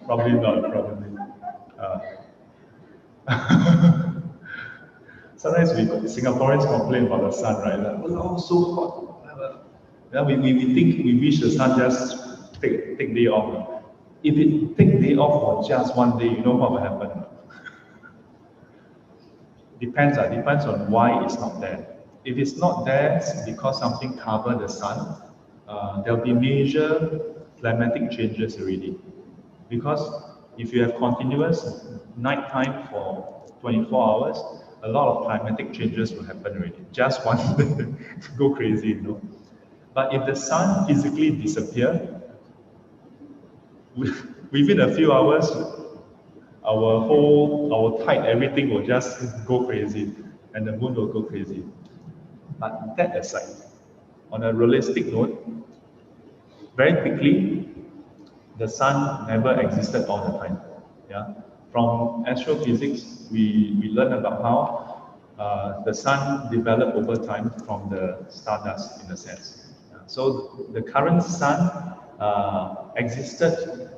Probably not, probably. Sometimes Singaporeans complain about the sun, right? Like, oh, so hot. Yeah, we think we wish the sun just take day off. If it take day off for just one day, you know what will happen? Depends on why it's not there. If it's not there, it's because something covered the sun. There'll be major climatic changes already. Because if you have continuous nighttime for 24 hours, a lot of climatic changes will happen already. Just one go crazy, you know. But if the sun physically disappear, within a few hours, our tide, everything will just go crazy, and the moon will go crazy. But that aside, on a realistic note, very quickly, the sun never existed all the time. Yeah, from astrophysics, we learn about how the sun developed over time from the stardust, in a sense. So the current sun existed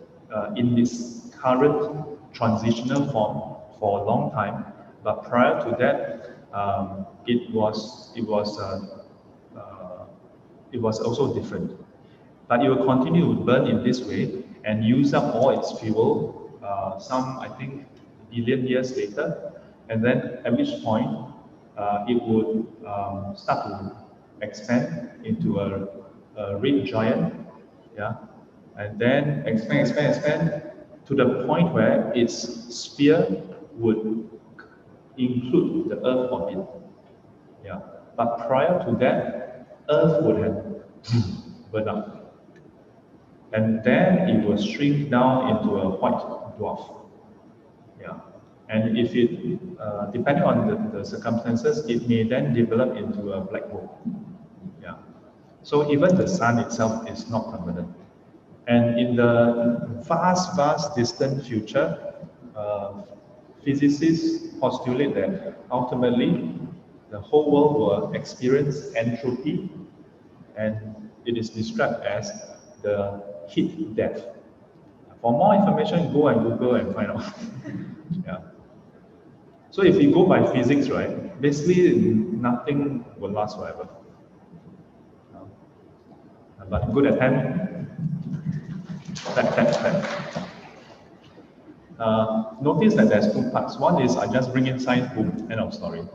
in its current transitional form for a long time, but prior to that, it was also different. But it will continue to burn in this way and use up all its fuel, some, I think, billion years later. And then at which point, it would start to expand into a red giant, yeah, and then expand to the point where its sphere would include the Earth orbit. Yeah. But prior to that, Earth would have burned up. And then it will shrink down into a white dwarf. Yeah. And if it, depending on the circumstances, it may then develop into a black hole. Yeah. So even the sun itself is not permanent. And in the vast distant future, physicists postulate that ultimately the whole world will experience entropy, and it is described as the heat death. For more information, go and Google and find out. Yeah. So if you go by physics, right, basically nothing will last forever. But good attempt. Notice that there's two parts. One is I just bring in science, boom, end of story.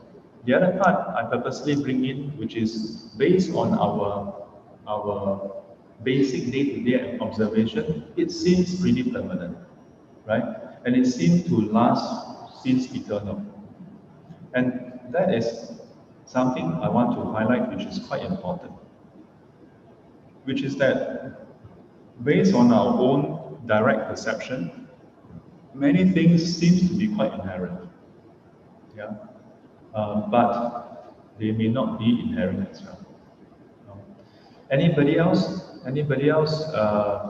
The other part I purposely bring in, which is based on our basic day-to-day observation. It seems pretty permanent, right? And it seems to last since eternal. And that is something I want to highlight, which is quite important, which is that based on our own direct perception, many things seem to be quite inherent. Yeah, but they may not be inherent as well. Anybody else? Anybody else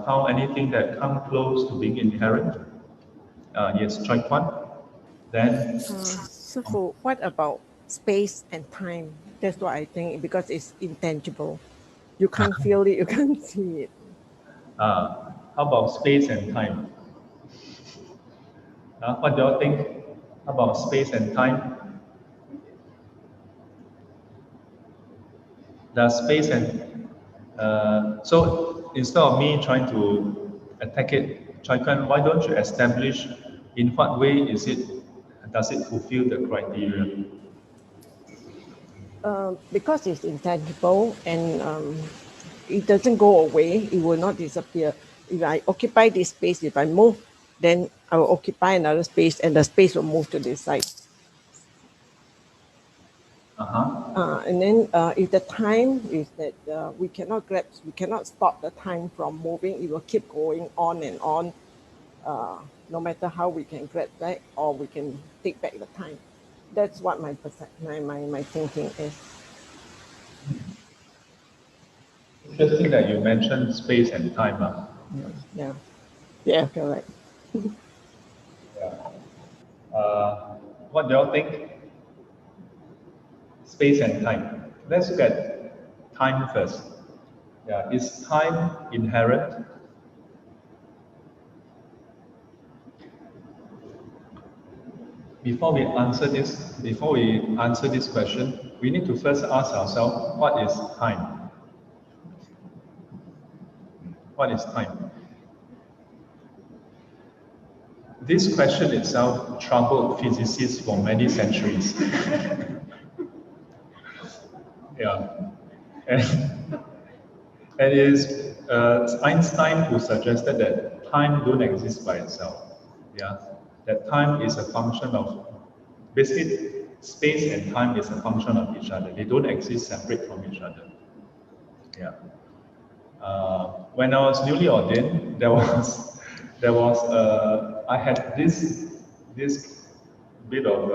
found anything that come close to being inherent? Yes, Choi Kwan. Then, So what about space and time? That's what I think, because it's intangible. You can't feel it, you can't see it. how about space and time? What do you think about space and time? Does space and so instead of me trying to attack it, Choi Kwan, why don't you establish in what way does it fulfill the criteria? Because it's intangible and it doesn't go away, it will not disappear. If I occupy this space, if I move, then I will occupy another space and the space will move to this side. And then if the time is that we cannot grasp, we cannot stop the time from moving, it will keep going on and on, no matter how we can grab back or we can take back the time. That's what my thinking is. Interesting that you mentioned space and time. Yeah, correct. What do you all think? Space and time. Let's look at time first. Yeah, is time inherent? Before we answer this question, we need to first ask ourselves, what is time? What is time? This question itself troubled physicists for many centuries. Yeah. And it is Einstein who suggested that time don't exist by itself. Yeah, that time is a function of, basically space and time is a function of each other. They don't exist separate from each other. Yeah. When I was newly ordained, I had this bit of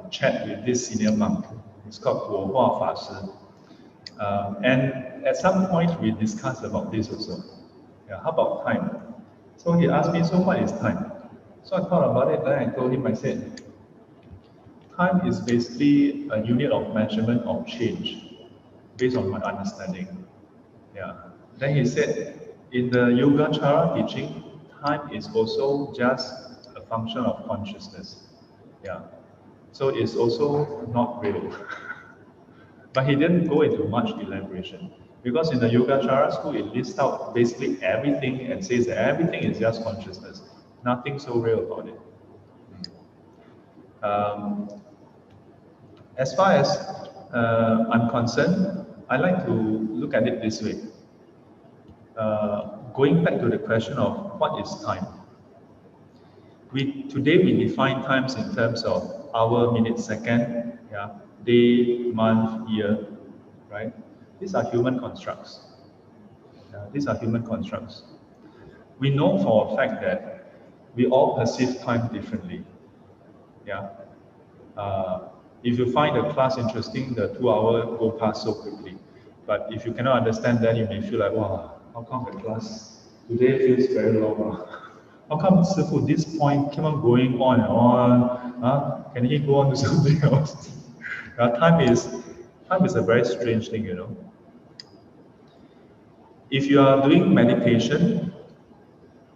chat with this senior monk. It's called Guo Hua Fa Shi. And at some point we discussed about this also. Yeah, how about time? So he asked me, so what is time? So I thought about it, then I told him, I said, time is basically a unit of measurement of change, based on my understanding. Yeah. Then he said, in the Yogacara teaching, time is also just a function of consciousness. Yeah. So it's also not real. But he didn't go into much elaboration. Because in the Yogacara school, it lists out basically everything and says that everything is just consciousness. Nothing so real about it. As far as I'm concerned, I like to look at it this way. Going back to the question of what is time. Today we define times in terms of hour, minute, second, yeah, day, month, year, right? These are human constructs. Yeah, these are human constructs. We know for a fact that we all perceive time differently. Yeah. If you find a class interesting, the 2 hours go past so quickly. But if you cannot understand, then you may feel like, wow, how come the class today feels very long? How come Sifu, this point keep on going on and on? Can he go on to something else? Time is a very strange thing, you know. If you are doing meditation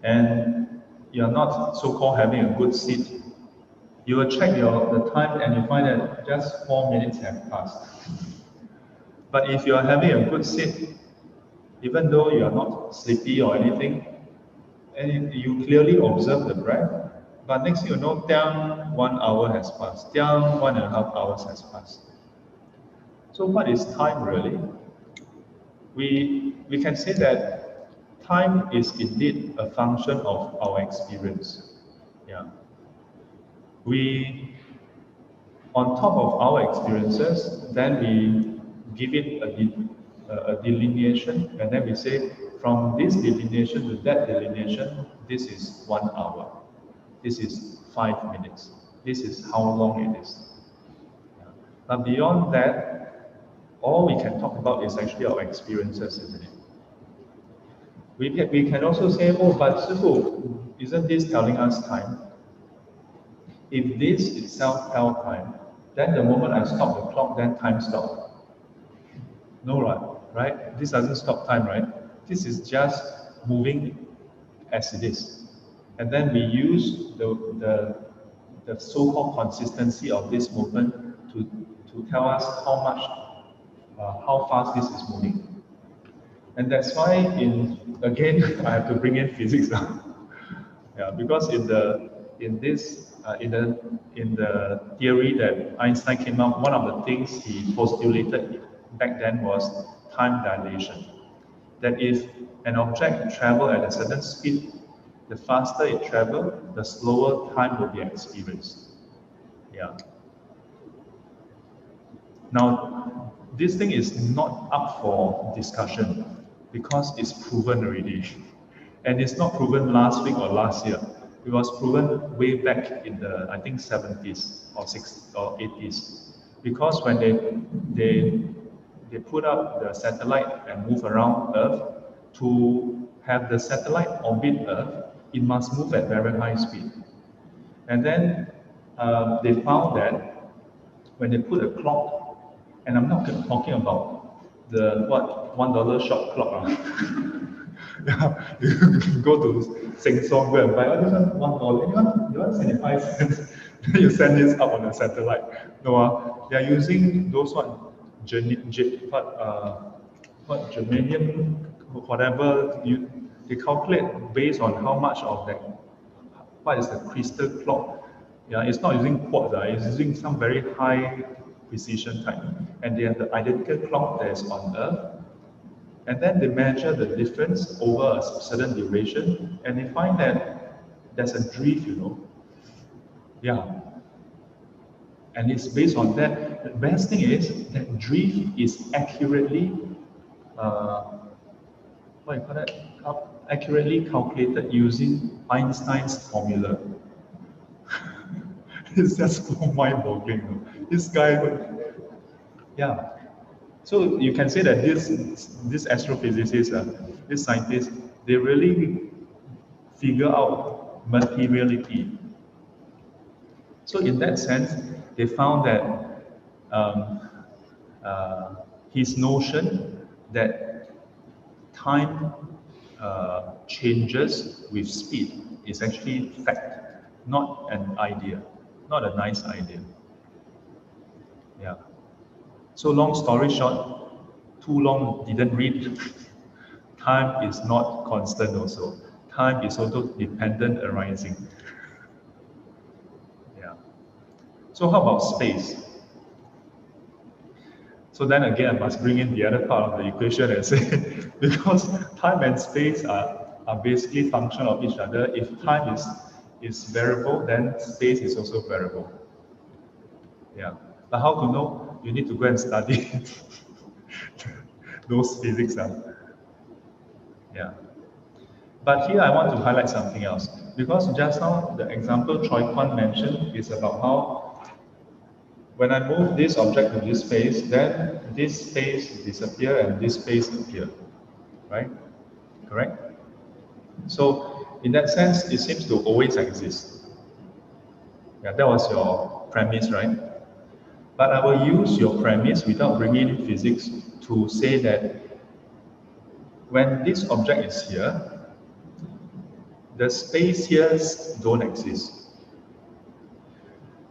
and you are not so-called having a good seat, you will check the time and you find that just 4 minutes have passed. But if you are having a good seat, even though you are not sleepy or anything, and you clearly observe the breath, but next thing you know, down 1 hour has passed, down 1.5 hours has passed. So what is time really? We can say that time is indeed a function of our experience. Yeah. On top of our experiences, then we give it a delineation, and then we say, from this delineation to that delineation, this is 1 hour, this is 5 minutes, this is how long it is. But beyond that, all we can talk about is actually our experiences, isn't it? We can also say, oh, but Sifu, isn't this telling us time? If this itself tells time, then the moment I stop the clock, then time stops. No, right? This doesn't stop time, right? This is just moving as it is. And then we use the so-called consistency of this movement to tell us how fast this is moving. And that's why again, I have to bring in physics now. Yeah, because in the theory that Einstein came up, one of the things he postulated back then was time dilation. That if an object travels at a certain speed, the faster it travels, the slower time will be experienced. Yeah. Now, this thing is not up for discussion because it's proven already. And it's not proven last week or last year. It was proven way back in the, I think, 70s or 60s or 80s. Because when they put up the satellite and move around Earth, to have the satellite orbit Earth, it must move at very high speed. And then they found that when they put a clock, and I'm not talking about the $1 shop clock. Yeah, you go to Sheng Siong, go and buy, this one $1, you want 75 cents, then you send this up on the satellite. No, they are using those germanium, whatever, they calculate based on how much of that, what is the crystal clock. Yeah, it's not using quartz, it's using some very high precision type. And they have the identical clock that is on Earth. And then they measure the difference over a certain duration, and they find that there's a drift, you know. Yeah. And it's based on that. The best thing is that drift is accurately, what do you call that? Accurately calculated using Einstein's formula. It's just so mind-boggling. This guy, yeah. So you can say that this astrophysicist, this scientist, they really figure out materiality. So in that sense, they found that his notion that time changes with speed is actually fact, not an idea, not a nice idea. Yeah. So long story short, too long didn't read. Time is not constant also. Time is also dependent arising. Yeah. So how about space? So then again, I must bring in the other part of the equation and say, because time and space are basically function of each other. If time is variable, then space is also variable. Yeah. But how to know? You need to go and study those physics. Yeah. But here I want to highlight something else. Because just now, the example Choi Kwan mentioned is about how when I move this object to this space, then this space disappear and this space appear. Right? Correct? So in that sense, it seems to always exist. Yeah, that was your premise, right? But I will use your premise without bringing in physics to say that when this object is here, the space here don't exist.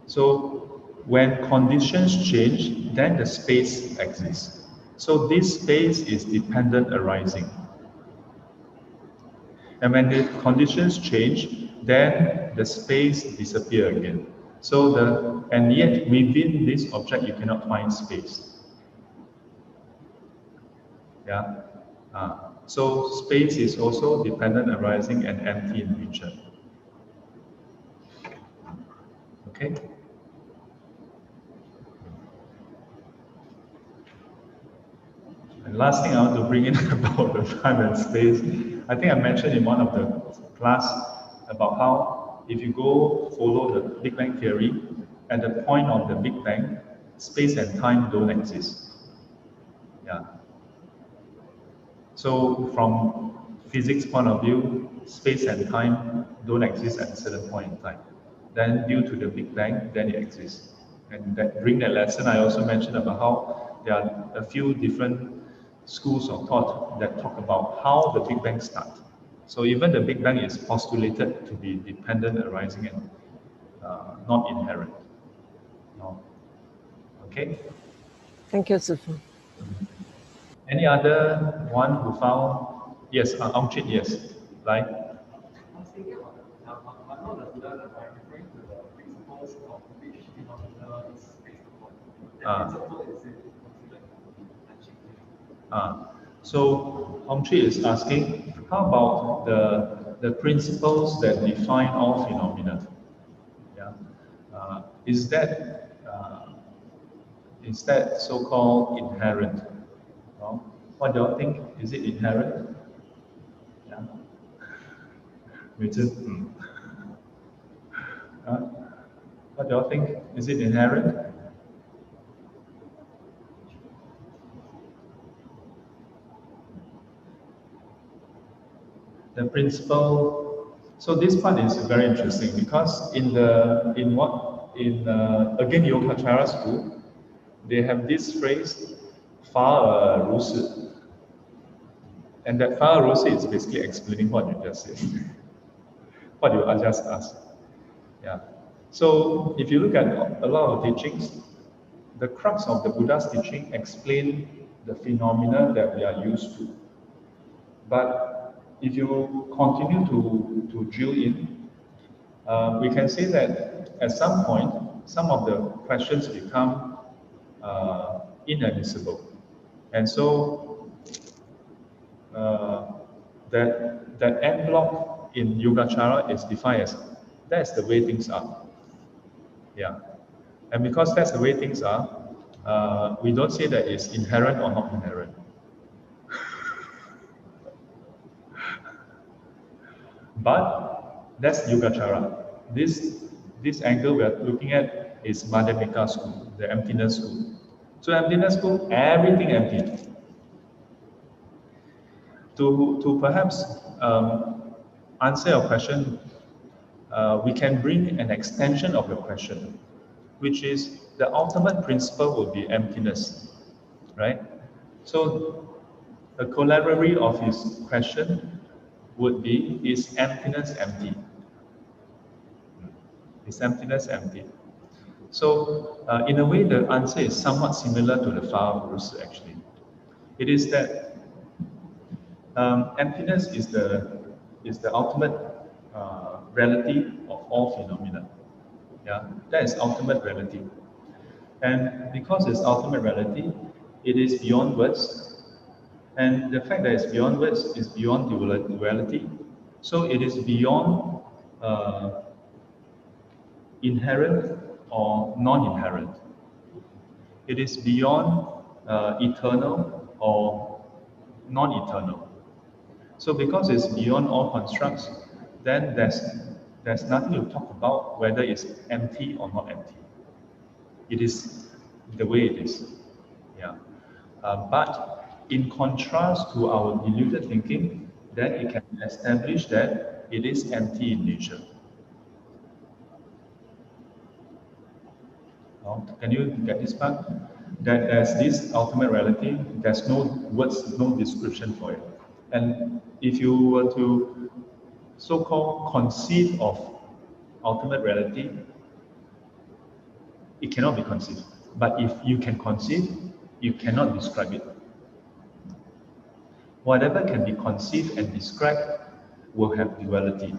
So when conditions change, then the space exists. So this space is dependent arising. And when the conditions change, then the space disappear again. So and yet within this object you cannot find space. Yeah. So space is also dependent arising and empty in nature. Okay. And last thing I want to bring in about the time and space, I think I mentioned in one of the class about how if you go follow the Big Bang theory, at the point of the Big Bang, space and time don't exist. Yeah. So from physics point of view, space and time don't exist at a certain point in time. Then due to the Big Bang, then it exists. And during that lesson, I also mentioned about how there are a few different schools of thought that talk about how the Big Bang starts. So even the Big Bang is postulated to be dependent arising and not inherent. No. Okay? Thank you, Sifu. Any other one who found? Yes, Chit, yes. Like? I was thinking about one of the students are referring to the principles of which phenomena is based upon. That principle is considered unchanging. So Chit is asking, how about the principles that define all phenomena? Yeah, is that so-called inherent? No? What do you think? Is it inherent? Yeah. Which is, what do you think? Is it inherent? The principle. So this part is very interesting because in again Yogacara school, they have this phrase, 法尔如是. And that 法尔如是 is basically explaining what you just said, what you just asked. Yeah. So if you look at a lot of teachings, the crux of the Buddha's teaching explain the phenomena that we are used to. But if you continue to drill in, we can say that at some point, some of the questions become inadmissible. And so that end block in Yogacara is defined as that's the way things are. Yeah. And because that's the way things are, we don't say that it's inherent or not inherent. But that's Yogacara. This angle we are looking at is Madhyamika school, the emptiness school. So emptiness school, everything empty. To perhaps answer your question, we can bring an extension of your question, which is the ultimate principle will be emptiness, right? So the corollary of his question would be, is emptiness empty? Is emptiness empty? So in a way, the answer is somewhat similar to the Fa-Rus actually. It is that emptiness is the ultimate reality of all phenomena. Yeah, that is ultimate reality. And because it's ultimate reality, it is beyond words. And the fact that it's beyond words is beyond duality. So it is beyond inherent or non-inherent. It is beyond eternal or non-eternal. So because it's beyond all constructs, then there's nothing to talk about whether it's empty or not empty. It is the way it is. Yeah. But in contrast to our deluded thinking, then it can establish that it is empty in nature. Can you get this part? That there's this ultimate reality, there's no words, no description for it. And if you were to so-called conceive of ultimate reality, it cannot be conceived. But if you can conceive, you cannot describe it. Whatever can be conceived and described will have duality.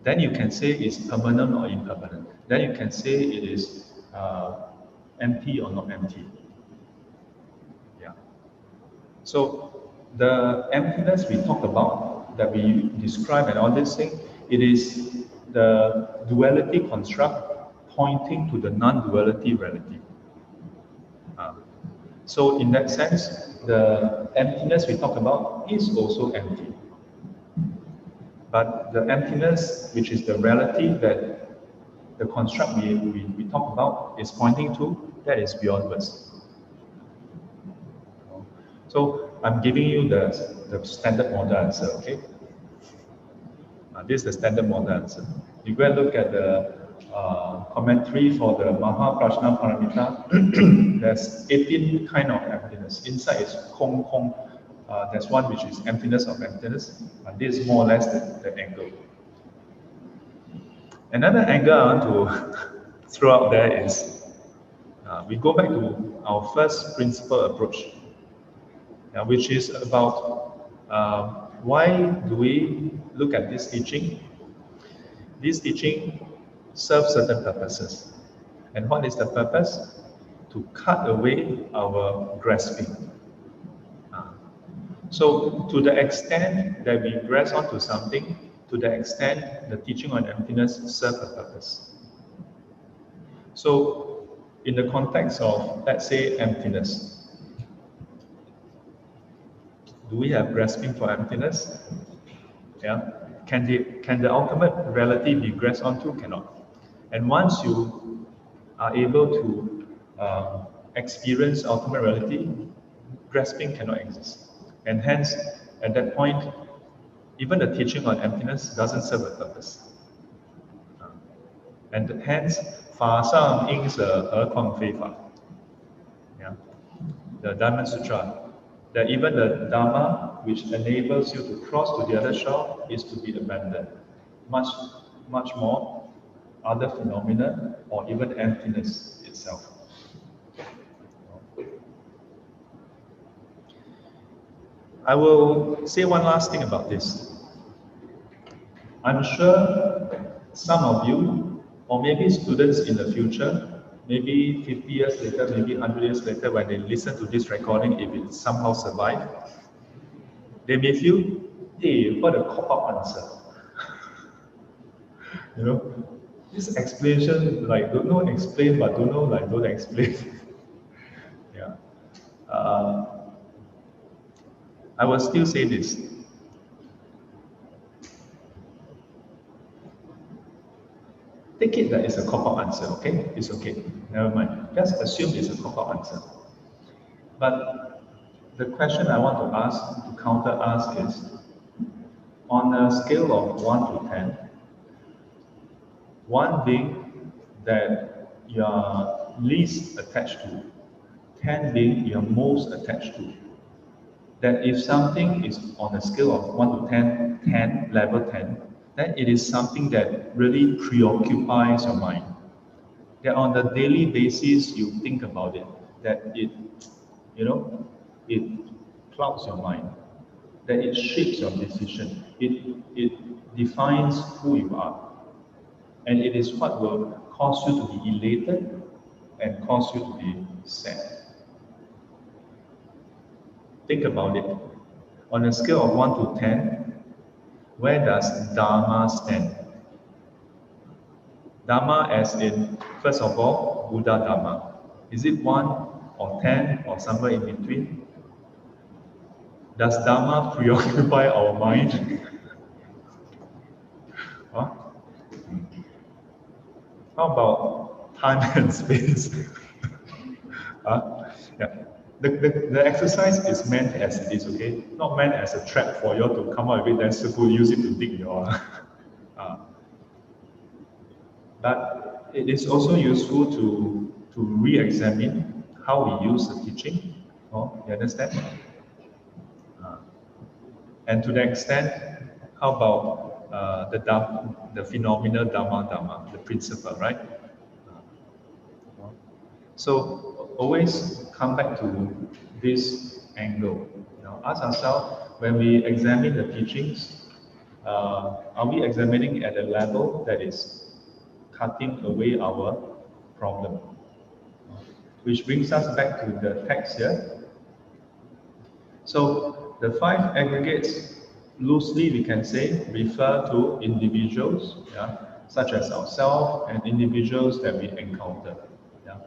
Then you can say it's permanent or impermanent. Then you can say it is empty or not empty. Yeah. So the emptiness we talk about, that we describe and all this thing, it is the duality construct pointing to the non-duality reality. So in that sense, the emptiness we talk about is also empty. But the emptiness, which is the reality that the construct we talk about is pointing to, that is beyond words. So I'm giving you the standard model answer, okay? This is the standard model answer. You go and look at the commentary for the Maha Prajna Paramita. There's 18 kind of emptiness. Inside is Kong Kong. There's one which is emptiness of emptiness. This is more or less the angle. Another angle I want to throw out there is, we go back to our first principle approach, which is about why do we look at this teaching? This teaching serves certain purposes. And what is the purpose? To cut away our grasping. So to the extent that we grasp onto something, to the extent the teaching on emptiness serves a purpose. So in the context of, let's say, emptiness, do we have grasping for emptiness? Yeah. Can the ultimate reality be grasped onto? Cannot. And once you are able to experience ultimate reality, grasping cannot exist. And hence, at that point, even the teaching on emptiness doesn't serve a purpose. And hence, 法上应舍何况非法? Yeah. The Diamond Sutra, that even the Dharma which enables you to cross to the other shore is to be abandoned. Much more other phenomena or even emptiness itself. I will say one last thing about this. I'm sure some of you, or maybe students in the future, maybe 50 years later, maybe 100 years later, when they listen to this recording, if it somehow survives, They may feel, hey, what a cop-out answer. You know, this explanation, like, don't know explain, but don't know, like, don't explain. Yeah. I will still say this. Take it that it's a cop-out answer, okay? It's okay. Never mind. Just assume it's a cop-out answer. But the question I want to ask, to counter ask is, on a scale of 1 to 10, 1 being that you are least attached to, 10 being you're most attached to, that if something is on a scale of 1 to 10, 10, level 10, then it is something that really preoccupies your mind. That on a daily basis you think about it, that it, you know, it clouds your mind, that it shapes your decision, it defines who you are. And it is what will cause you to be elated and cause you to be sad. Think about it. On a scale of 1 to 10, where does Dharma stand? Dharma as in, first of all, Buddha Dharma. Is it 1 or 10 or somewhere in between? Does Dharma preoccupy our mind? Huh? How about time and space? Yeah. The exercise is meant as it is, okay? Not meant as a trap for you to come out with it, then Sifu use it to dig your. But it is also useful to re-examine how we use the teaching. Oh, you understand? And to the extent, how about the phenomenal Dharma, the principle, right? So always come back to this angle. You know, ask ourselves, when we examine the teachings, are we examining at a level that is cutting away our problem? Which brings us back to the text here. So the 5 aggregates, loosely we can say, refer to individuals, yeah, such as ourselves and individuals that we encounter. Yeah.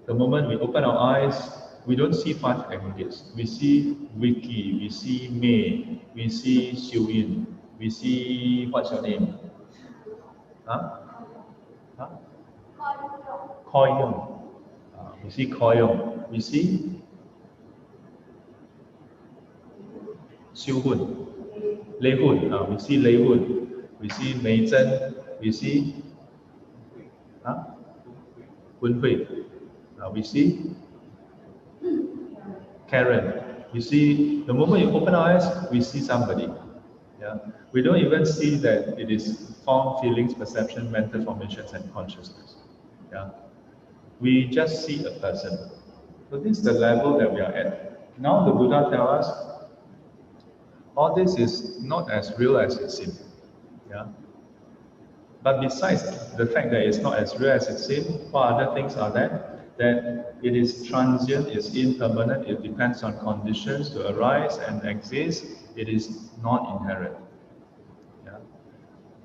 The moment we open our eyes, we don't see 5 aggregates. We see Wiki, we see May, we see Xiu Yin, we see, what's your name? Huh? Huh? Koi Yong. We see Koi Yong. We see Xiu Hun, Lei Hun. We see Lei Hun. We see Mei Zhen. We see Hun Hui. We see Karen. You see, the moment you open our eyes, we see somebody. Yeah, we don't even see that it is form, feelings, perception, mental formations, and consciousness. Yeah, we just see a person. So this is the level that we are at. Now the Buddha tells us, all this is not as real as it seems. Yeah. But besides the fact that it's not as real as it seems, what other things are there? That it is transient, it's impermanent, it depends on conditions to arise and exist, it is not inherent. Yeah.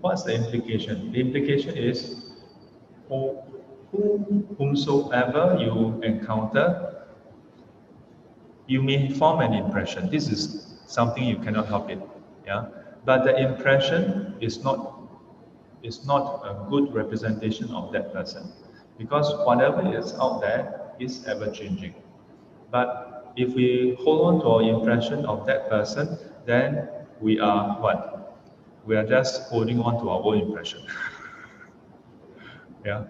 What's the implication? The implication is, whomsoever you encounter, you may form an impression. This is something you cannot help it. Yeah. But the impression is not a good representation of that person, because whatever is out there is ever changing. But if we hold on to our impression of that person, then we are what? We are just holding on to our own impression. Yeah.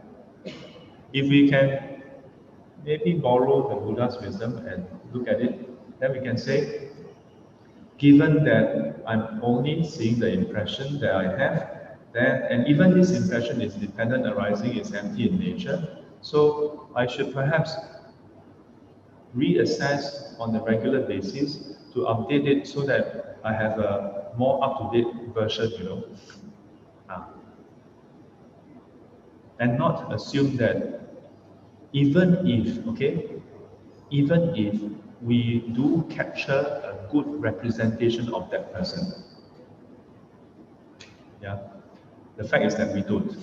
If we can maybe borrow the Buddha's wisdom and look at it, then we can say, given that I'm only seeing the impression that I have, then, and even this impression is dependent arising, is empty in nature, so I should perhaps reassess on a regular basis to update it so that I have a more up-to-date version, you know. And not assume that even if we do capture a good representation of that person. Yeah, the fact is that we don't.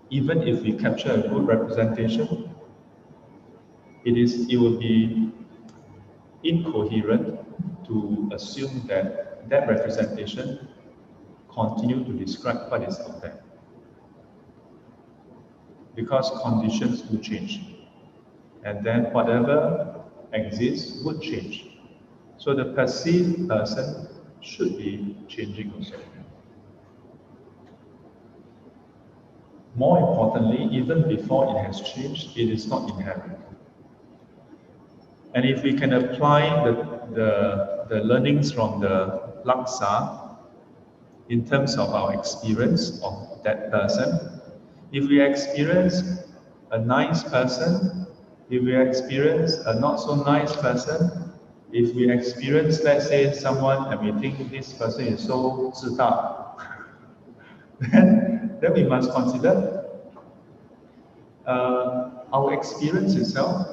Even if we capture a good representation, it will be incoherent to assume that that representation continue to describe what is out there. Because conditions do change. And then whatever exists would change. So the perceived person should be changing also. More importantly, even before it has changed, it is not inherent. And if we can apply the learnings from the laksa in terms of our experience of that person, if we experience a nice person, if we experience a not so nice person, if we experience, let's say, someone and we think this person is so 自大, then we must consider our experience itself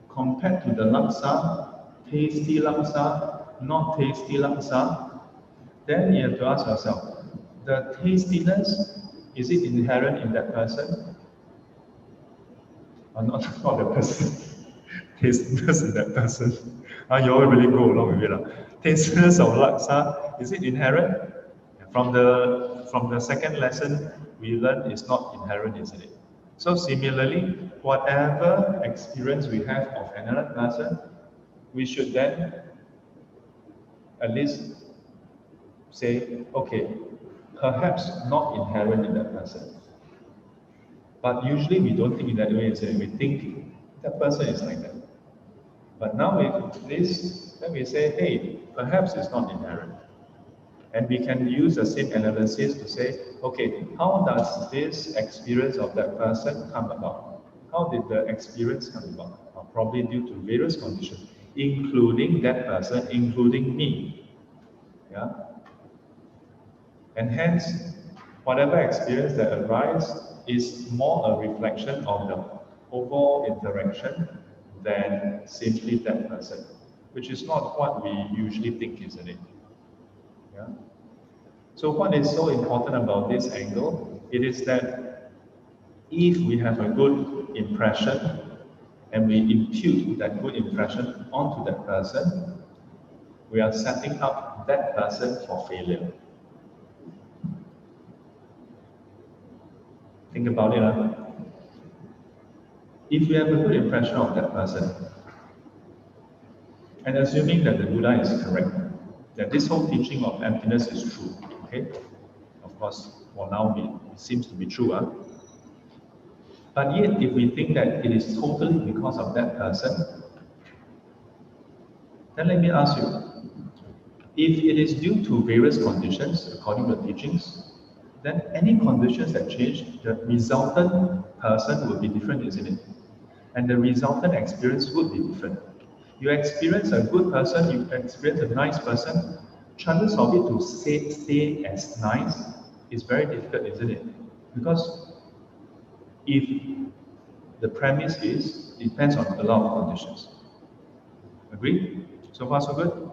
compared to the laksa, tasty laksa, not tasty laksa. Then you have to ask yourself, the tastiness, is it inherent in that person? Or not the person? Tastiness in that person. You all really go along with it. Tastiness of laksa, is it inherent? From the second lesson, we learned it's not inherent, isn't it? So similarly, whatever experience we have of another person, we should then at least say, okay, perhaps not inherent in that person. But usually we don't think in that way, we think that person is like that. But now with this, then we say, hey, perhaps it's not inherent. And we can use the same analysis to say, okay, how does this experience of that person come about? How did the experience come about? Probably due to various conditions, including that person, including me. Yeah? And hence, whatever experience that arises is more a reflection of the overall interaction than simply that person, which is not what we usually think, isn't it? Yeah? So what is so important about this angle? It is that if we have a good impression and we impute that good impression onto that person, we are setting up that person for failure. Think about it. If we have a good impression of that person, and assuming that the Buddha is correct, that this whole teaching of emptiness is true, okay? Of course, for now it seems to be true. But yet, if we think that it is totally because of that person, then let me ask you, if it is due to various conditions, according to the teachings, then any conditions that change, the resultant person will be different, isn't it? And the resultant experience would be different. You experience a good person, you experience a nice person, chances of it to stay as nice is very difficult, isn't it? Because if the premise is, it depends on a lot of conditions. Agree? So far, so good?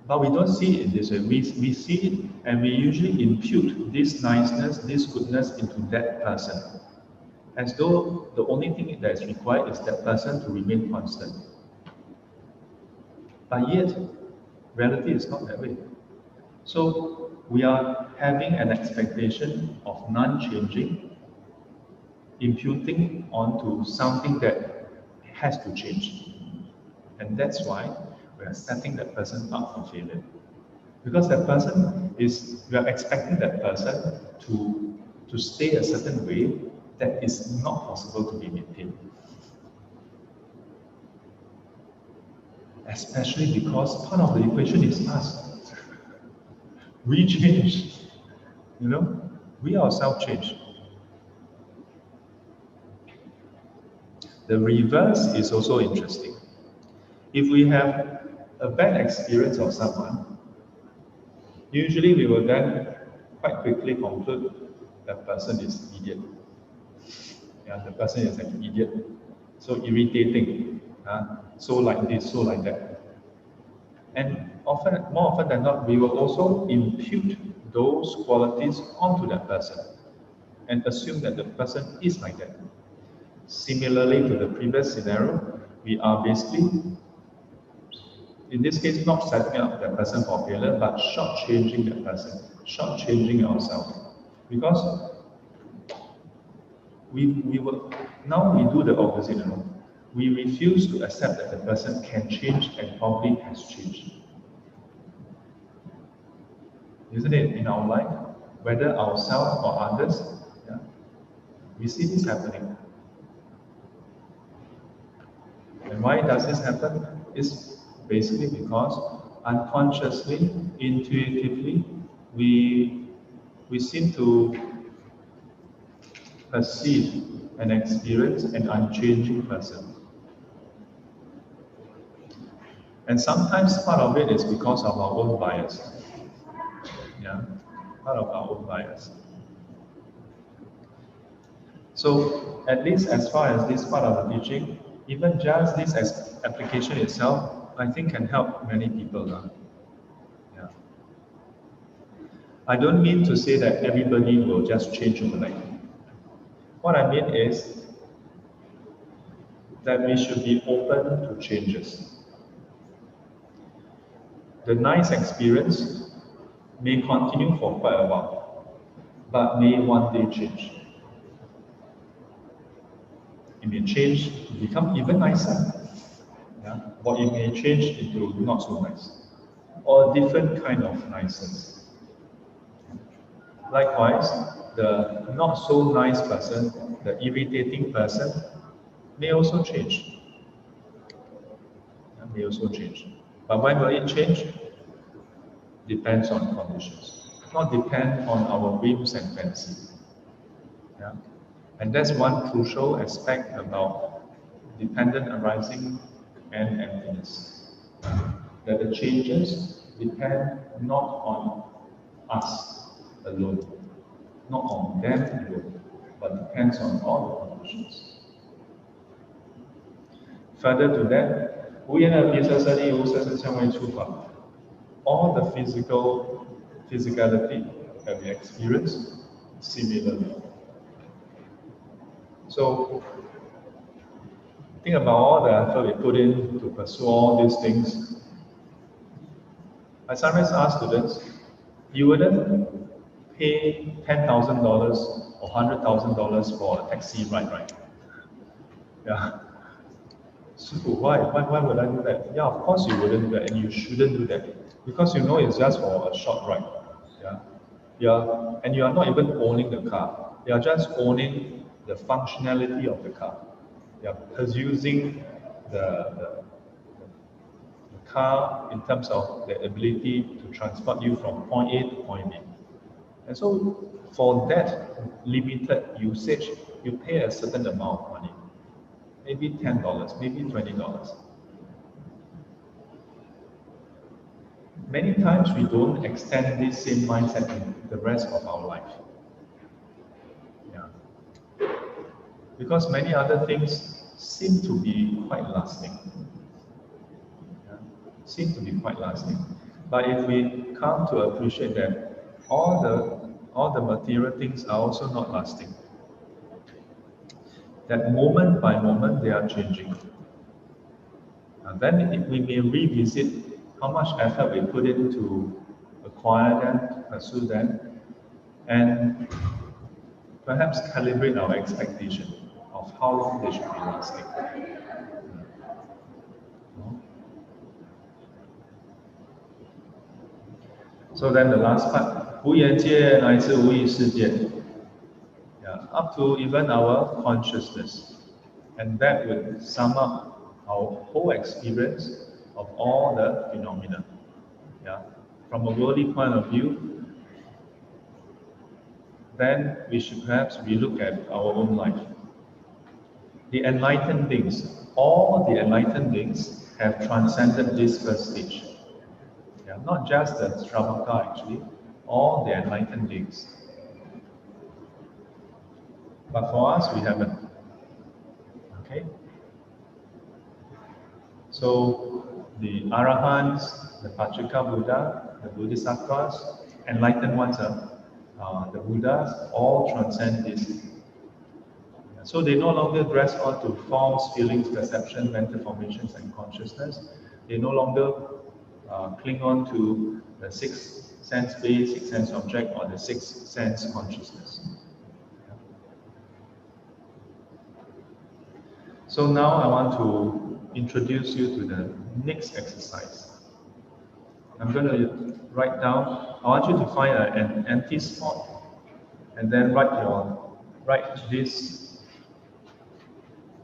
But we don't see it this way. We see it and we usually impute this niceness, this goodness into that person. As though the only thing that is required is that person to remain constant. But yet, reality is not that way. So we are having an expectation of non-changing, imputing onto something that has to change. And that's why we are setting that person up for failure. Because that person is, we are expecting that person to stay a certain way that is not possible to be maintained. Especially because part of the equation is us. We change. You know, we ourselves change. The reverse is also interesting. If we have a bad experience of someone, usually we will then quite quickly conclude that person is an idiot. Yeah, the person is an idiot. So irritating. So like this, so like that. And more often than not, we will also impute those qualities onto that person and assume that the person is like that. Similarly to the previous scenario, we are basically, in this case, not setting up that person for failure, but shortchanging that person, shortchanging ourselves. Because we will, now we do the opposite, you know. We refuse to accept that the person can change and probably has changed. Isn't it in our life? Whether ourselves or others, yeah, we see this happening. And why does this happen? It's basically because unconsciously, intuitively, we seem to perceive and experience an unchanging person. And sometimes part of it is because of our own bias. Yeah, part of our own bias. So at least as far as this part of the teaching, even just this application itself, I think can help many people. Yeah. I don't mean to say that everybody will just change overnight. What I mean is that we should be open to changes. The nice experience may continue for quite a while, but may one day change. It may change to become even nicer, yeah? Or it may change into not so nice, or a different kind of niceness. Likewise, the not so nice person, the irritating person, may also change. May also change. But when will it change? Depends on conditions. Not depend on our whims and fancies. Yeah? And that's one crucial aspect about dependent arising and emptiness. That the changes depend not on us alone, not on them alone, but depends on all the conditions. Further to that, 无言而别色身亦无色身相为触法. All the physicality that we experience similarly. So think about all the effort we put in to pursue all these things. I sometimes ask students, you wouldn't pay $10,000 or $100,000 for a taxi ride, right? Yeah. Why would I do that? Yeah, of course you wouldn't do that, and you shouldn't do that, because you know it's just for a short ride. Yeah, and you are not even owning the car. You are just owning the functionality of the car. You are using the car in terms of the ability to transport you from point A to point B. And so for that limited usage, you pay a certain amount of money. Maybe $10, maybe $20. Many times we don't extend this same mindset in the rest of our life. Yeah. Because many other things seem to be quite lasting. Yeah. Seem to be quite lasting. But if we come to appreciate that all the material things are also not lasting, that moment by moment they are changing. And then we may revisit how much effort we put into acquire them, pursue them, and perhaps calibrate our expectation of how long they should be lasting. So then the last part, 无眼界乃至无意识界. Yeah, up to even our consciousness. And that would sum up our whole experience of all the phenomena. Yeah. From a worldly point of view, then we should perhaps relook at our own life. The enlightened beings, all the enlightened beings have transcended this first stage. Yeah, not just the Shravaka actually, all the enlightened beings. But for us, we haven't. Okay? So the Arahants, the Patrika Buddha, the Bodhisattvas, enlightened ones, the Buddhas, all transcend this. So they no longer grasp onto forms, feelings, perception, mental formations, and consciousness. They no longer cling on to the sixth sense base, sixth sense object, or the sixth sense consciousness. So now I want to introduce you to the next exercise. I'm going to write down, I want you to find an empty spot and then write this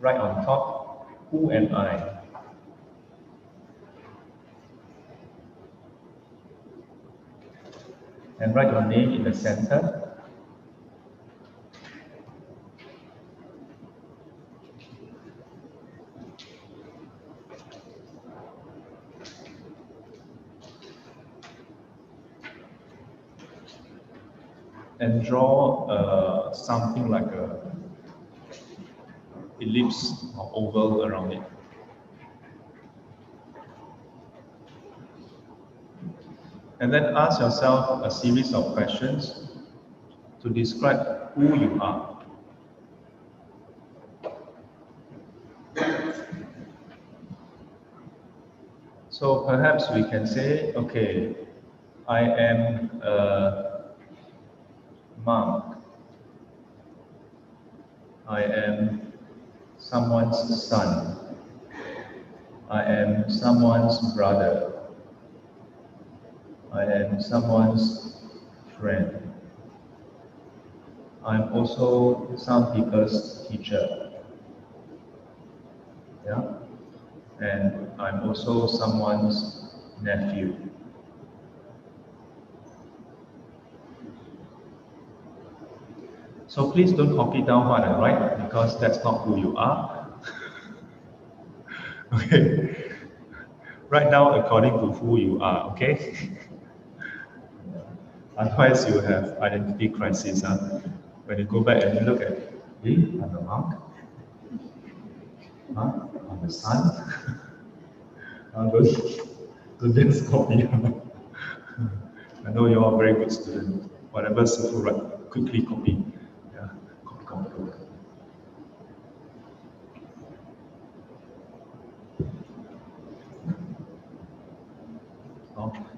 right on top, who am I? And write your name in the center. And draw something like a ellipse or oval around it. And then ask yourself a series of questions to describe who you are. So perhaps we can say, okay, I am a monk. I am someone's son. I am someone's brother. I am someone's friend. I'm also some people's teacher. Yeah? And I'm also someone's nephew. So please don't copy down what I write, because that's not who you are. Okay. Write down according to who you are, okay? Otherwise you have identity crisis. When you go back and you look at, I'm a monk. I'm a son. Don't just copy. I know you're a very good student. Whatever Sifu write, quickly copy. Yeah, copy.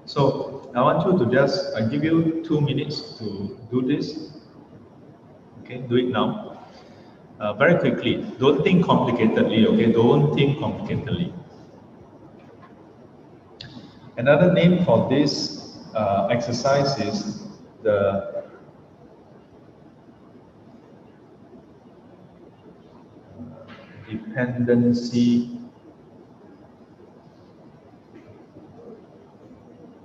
So I want you to just, I give you 2 minutes to do this. Okay, do it now. Very quickly. Don't think complicatedly, okay? Don't think complicatedly. Another name for this exercise is the dependency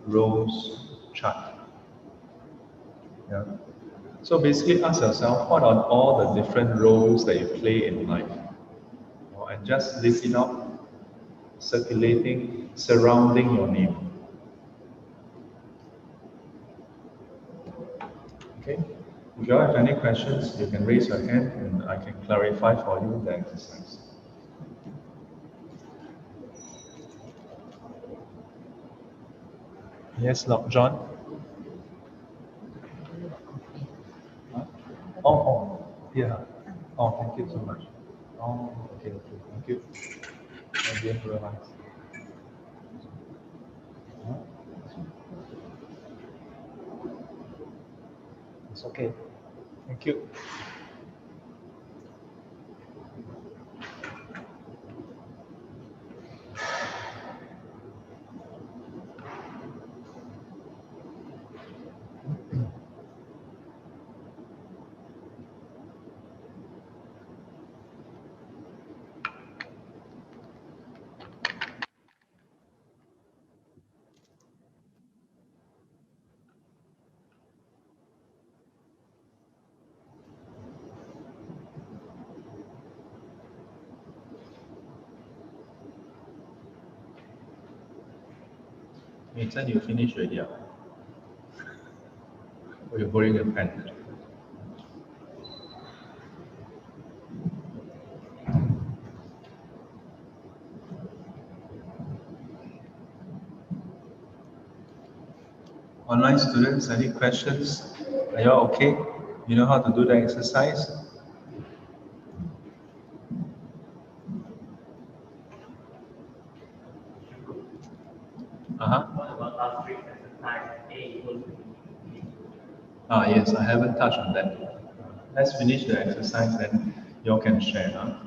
roles chart. Yeah. So basically ask yourself, what are all the different roles that you play in life? And just list it out, circulating, surrounding your name. Okay? If you have any questions, you can raise your hand and I can clarify for you the exercise. Yes, John? Oh, yeah. Oh, thank you so much. Oh, okay, thank you. I didn't realize. It's okay. Thank you. Nathan, you finished already? Or you're borrowing a pen? Online students, any questions? Are you all okay? You know how to do the exercise? What about last week's exercise A equals to B? Yes, I haven't touched on that. Let's finish the exercise, then you all can share. Huh?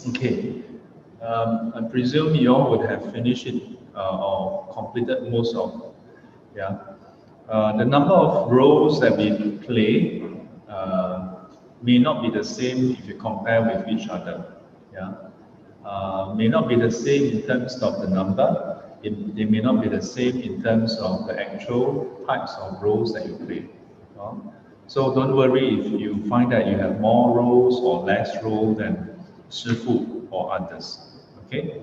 Okay. I presume you all would have finished it or completed most of. Yeah. The number of roles that we play may not be the same if you compare with each other. Yeah. May not be the same in terms of the number. They may not be the same in terms of the actual types of roles that you play. So don't worry if you find that you have more roles or less role than 师父 or others. Okay.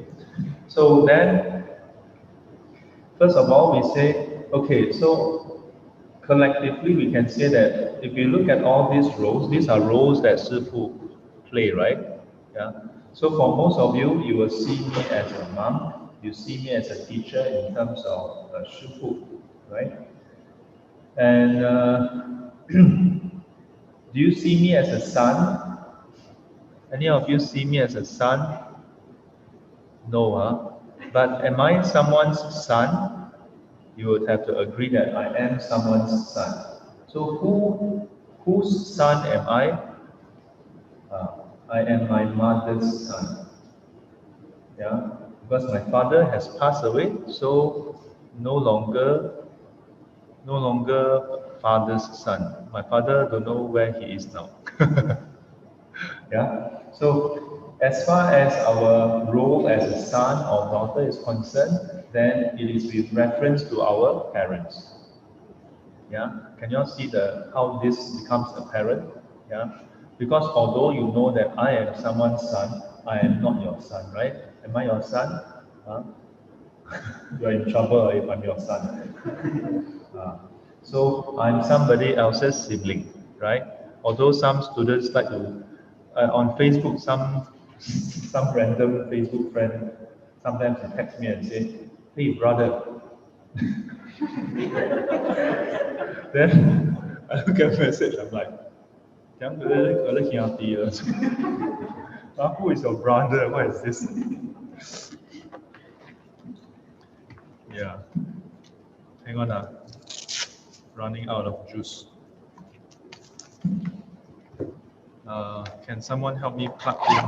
So then, first of all, we say, okay, so collectively we can say that if you look at all these roles, these are roles that 师父 play, right? Yeah. So for most of you, you will see me as a mom, you see me as a teacher in terms of 师父, right? And do you see me as a son? Any of you see me as a son? No, huh? But am I someone's son? You would have to agree that I am someone's son. So whose son am I? I am my mother's son. Yeah, because my father has passed away, so no longer father's son. My father don't know where he is now. Yeah. So as far as our role as a son or daughter is concerned, then it is with reference to our parents. Yeah. Can you all see how this becomes apparent? Yeah. Because although you know that I am someone's son, I am not your son, right? Am I your son? Huh? You are in trouble if I'm your son. So I'm somebody else's sibling, right? Although some students like to, on Facebook, some random Facebook friend, sometimes they text me and say, "Hey brother," then I look at the message, I'm like, who is your brother? What is this? Yeah. Hang on, running out of juice. Can someone help me plug in?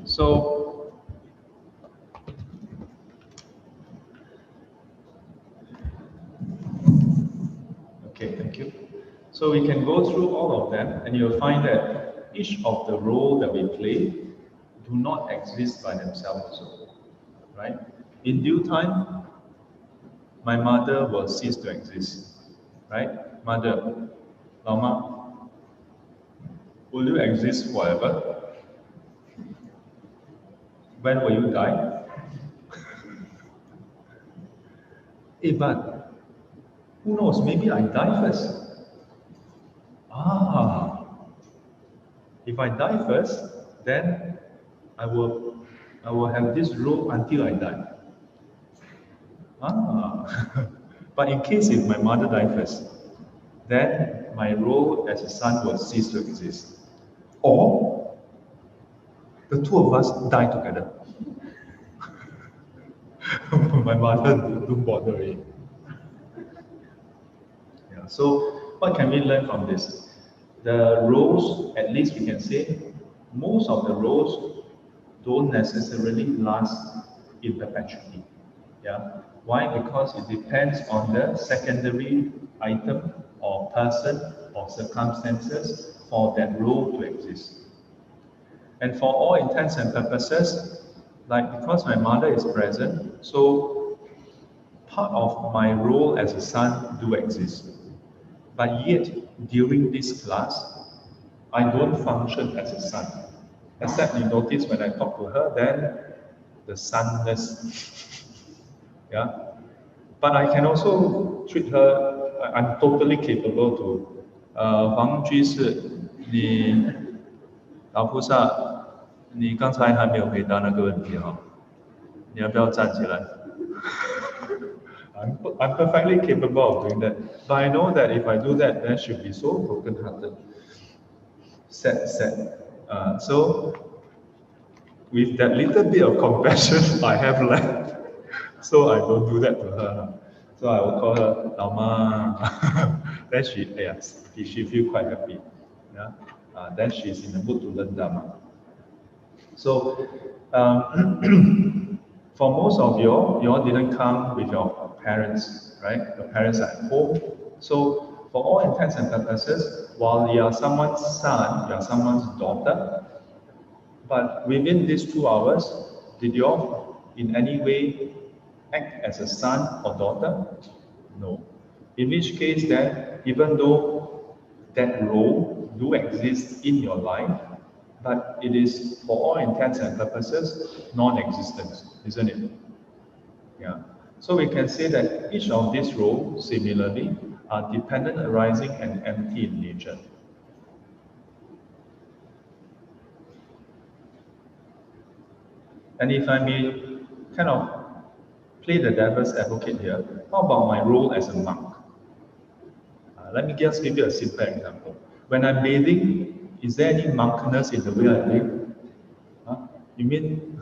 So, okay, thank you. So we can go through all of them, and you'll find that each of the role that we play do not exist by themselves also, right? In due time, my mother will cease to exist, right? Mother, Mama, will you exist forever? When will you die? Hey, but who knows, maybe I die first. If I die first, then I will have this role until I die. But in case if my mother died first, then my role as a son will cease to exist. Or the two of us die together. My mother don't bother already. Yeah. So what can we learn from this? The roles, at least we can say, most of the roles don't necessarily last in perpetuity. Yeah. Why? Because it depends on the secondary item or person or circumstances for that role to exist. And for all intents and purposes, like because my mother is present, so part of my role as a son do exist. But yet, during this class, I don't function as a son. Except you notice when I talk to her, then the sonness. Yeah. But I can also treat her, I'm totally capable to, 黄居士，你老菩萨，你刚才还没有回答那个问题哈，你要不要站起来？I'm perfectly capable of doing that, but I know that if I do that, then she'll be so broken-hearted, sad. So with that little bit of compassion I have left, so I don't do that to her. So I will call her Lama. Then she feel quite happy. Yeah. Then she's in the mood to learn Dharma. So for most of you all didn't come with your parents, right? Your parents are at home. So for all intents and purposes, while you are someone's son, you are someone's daughter, but within these 2 hours, did you all in any way act as a son or daughter? No. In which case then, even though that role do exist in your life, but it is for all intents and purposes non-existent, isn't it? Yeah. So we can say that each of these roles similarly are dependent arising and empty in nature. And if I may kind of play the devil's advocate here, how about my role as a monk? Let me just give you a simple example. When I'm bathing, is there any monkness in the way I bathe? You mean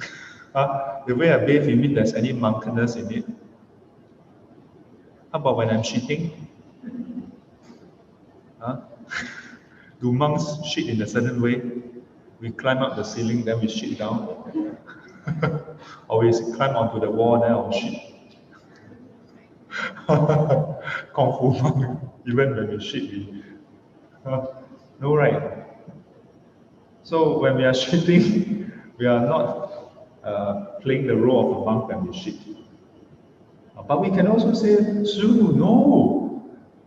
the way I bathe, you mean there's any monkness in it? How about when I'm shitting? Do monks shit in a certain way? We climb up the ceiling, then we shit down. Or we climb onto the wall, then I'll shit. Kung Fu monk, even when we shit, no, right? So when we are shitting, we are not playing the role of a monk when we shit. But we can also say, Sư, no,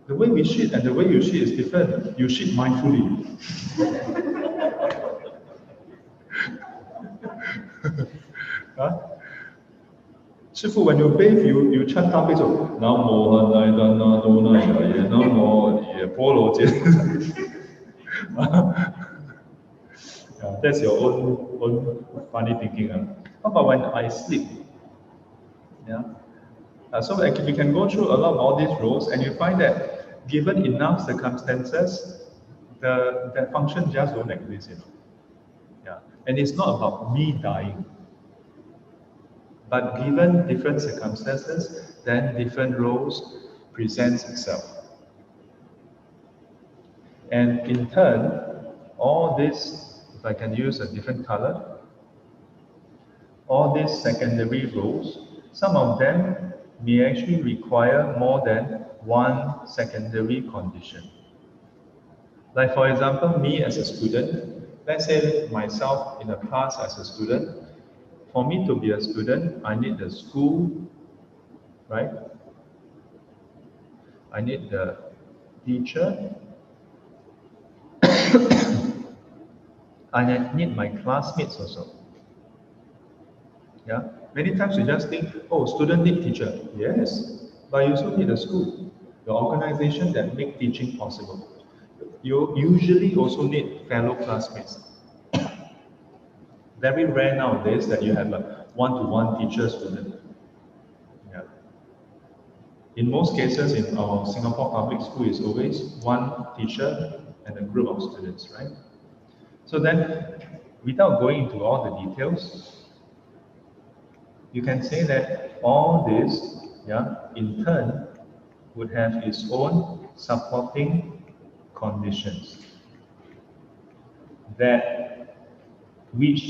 the way we shit and the way you shit is different. You shit mindfully. Shifu, when you bathe, you chant 大悲咒，南无汉来丹那多那呀耶，南无也波罗揭。That's your own funny thinking. How about when I sleep? Yeah. So we can go through a lot of all these roles, and you find that given enough circumstances, the function just don't exist. Yeah. And it's not about me dying. But given different circumstances, then different roles presents itself. And in turn, all this, if I can use a different color, all these secondary roles, some of them may actually require more than one secondary condition. Like for example, me as a student, let's say myself in a class as a student, for me to be a student, I need the school, right? I need the teacher. I need my classmates also. Yeah. Many times you just think, oh, student need teacher. Yes. But you also need a school, the organization that make teaching possible. You usually also need fellow classmates. Very rare nowadays that you have a one-to-one teacher-student. Yeah. In most cases, in our Singapore public school, is always one teacher and a group of students, right? So then, without going into all the details, you can say that all this, yeah, in turn, would have its own supporting conditions that which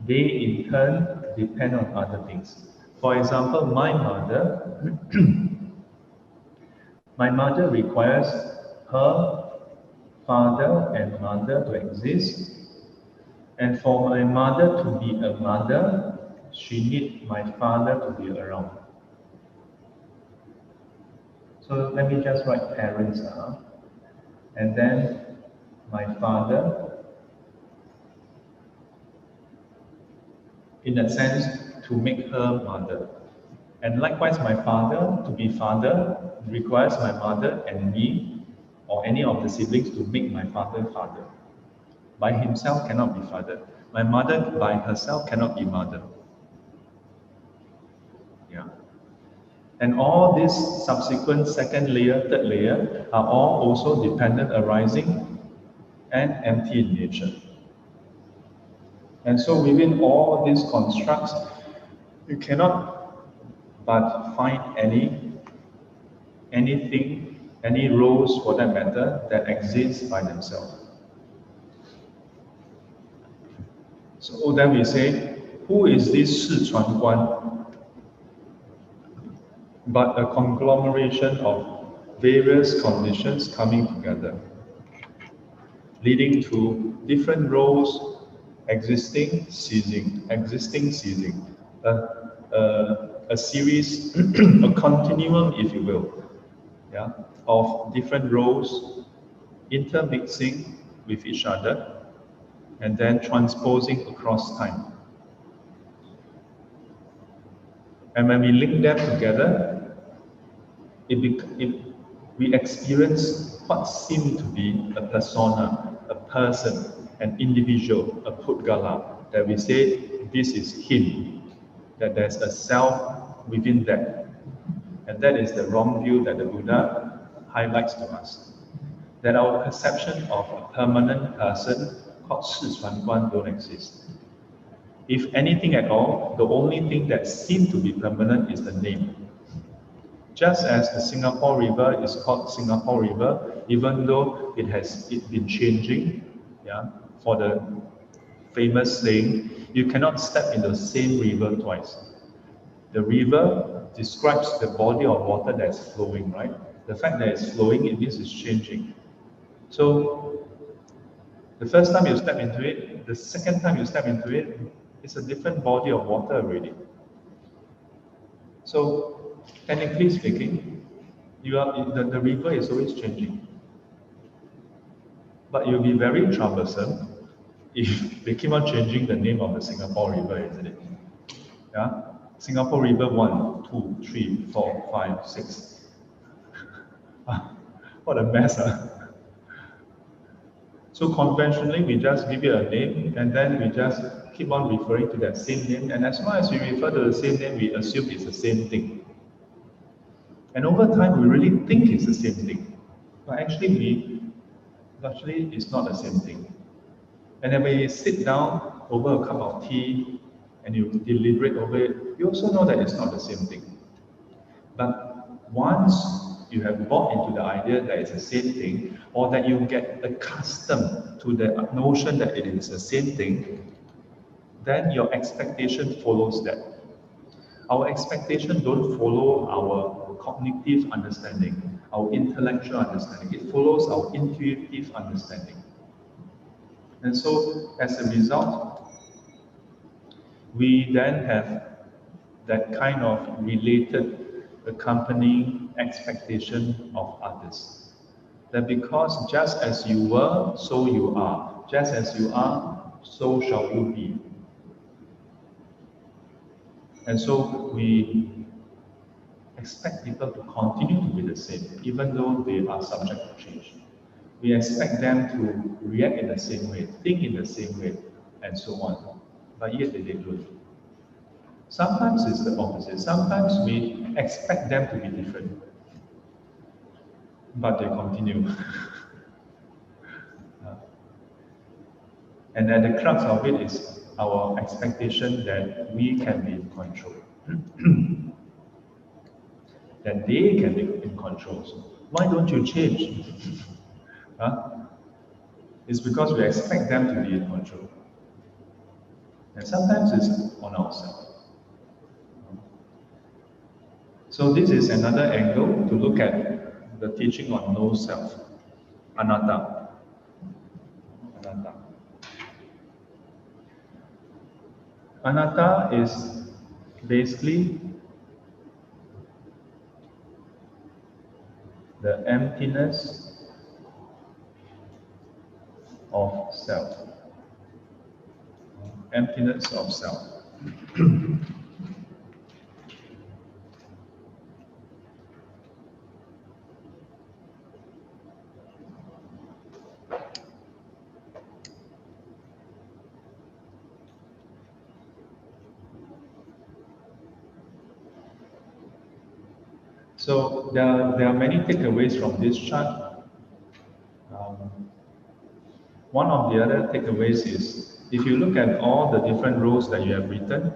they in turn depend on other things. For example, my mother requires her father and mother to exist, and for my mother to be a mother, she needs my father to be around. So let me just write parents now, and then my father, in a sense, to make her mother. And likewise, my father, to be father, requires my mother and me, or any of the siblings, to make my father father. By himself cannot be father. My mother by herself cannot be mother. Yeah. And all these subsequent second layer, third layer are all also dependent arising and empty in nature. And so within all these constructs, you cannot but find anything, any roles for that matter, that exist by themselves. So then we say, who is this Sichuan Guan? But a conglomeration of various conditions coming together, leading to different roles existing, ceasing, a series, a continuum, if you will, yeah, of different roles intermixing with each other and then transposing across time. And when we link them together, we experience what seemed to be a persona, a person, an individual, a pudgala, that we say this is him, that there's a self within that. And that is the wrong view that the Buddha highlights to us. That our perception of a permanent person called Sichuan Guan don't exist. If anything at all, the only thing that seems to be permanent is the name. Just as the Singapore River is called Singapore River, even though it's been changing, yeah, for the famous saying, you cannot step in the same river twice. The river describes the body of water that's flowing, right? The fact that it's flowing, it means it's changing. So, the first time you step into it, the second time you step into it, it's a different body of water already. So, technically speaking, the river is always changing. But it will be very troublesome if they keep on changing the name of the Singapore River, isn't it? Yeah? Singapore River 1, 2, 3, 4, 5, 6. What a mess, huh? So conventionally, we just give it a name, and then we just keep on referring to that same name, and as long as we refer to the same name, we assume it's the same thing. And over time, we really think it's the same thing. But actually, it's not the same thing. And then when you sit down over a cup of tea, and you deliberate over it, you also know that it's not the same thing. But once you have bought into the idea that it's the same thing, or that you get accustomed to the notion that it is the same thing, then your expectation follows that. Our expectation don't follow our cognitive understanding, our intellectual understanding. It follows our intuitive understanding. And so, as a result, we then have that kind of related accompanying expectation of others. That because just as you were, so you are. Just as you are, so shall you be. And so we expect people to continue to be the same, even though they are subject to change. We expect them to react in the same way, think in the same way, and so on. But yet they don't. Sometimes it's the opposite. Sometimes we expect them to be different, but they continue. And at the crux of it is our expectation that we can be in control. That they can be in control. So why don't you change? It's because we expect them to be in control. And sometimes it's on ourselves. So this is another angle to look at the teaching on no self, anatta. Anatta. Anatta is basically the emptiness of self. Emptiness of self. So there are many takeaways from this chart. One of the other takeaways is, if you look at all the different roles that you have written,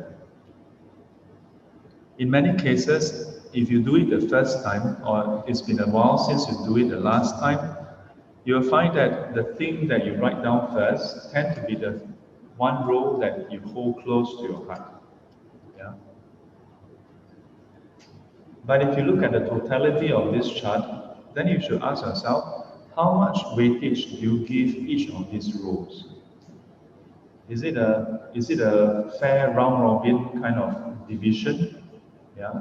in many cases, if you do it the first time, or it's been a while since you do it the last time, you'll find that the thing that you write down first tend to be the one role that you hold close to your heart. Yeah. But if you look at the totality of this chart, then you should ask yourself, how much weightage do you give each of these roles? Is it a fair round robin kind of division? Yeah.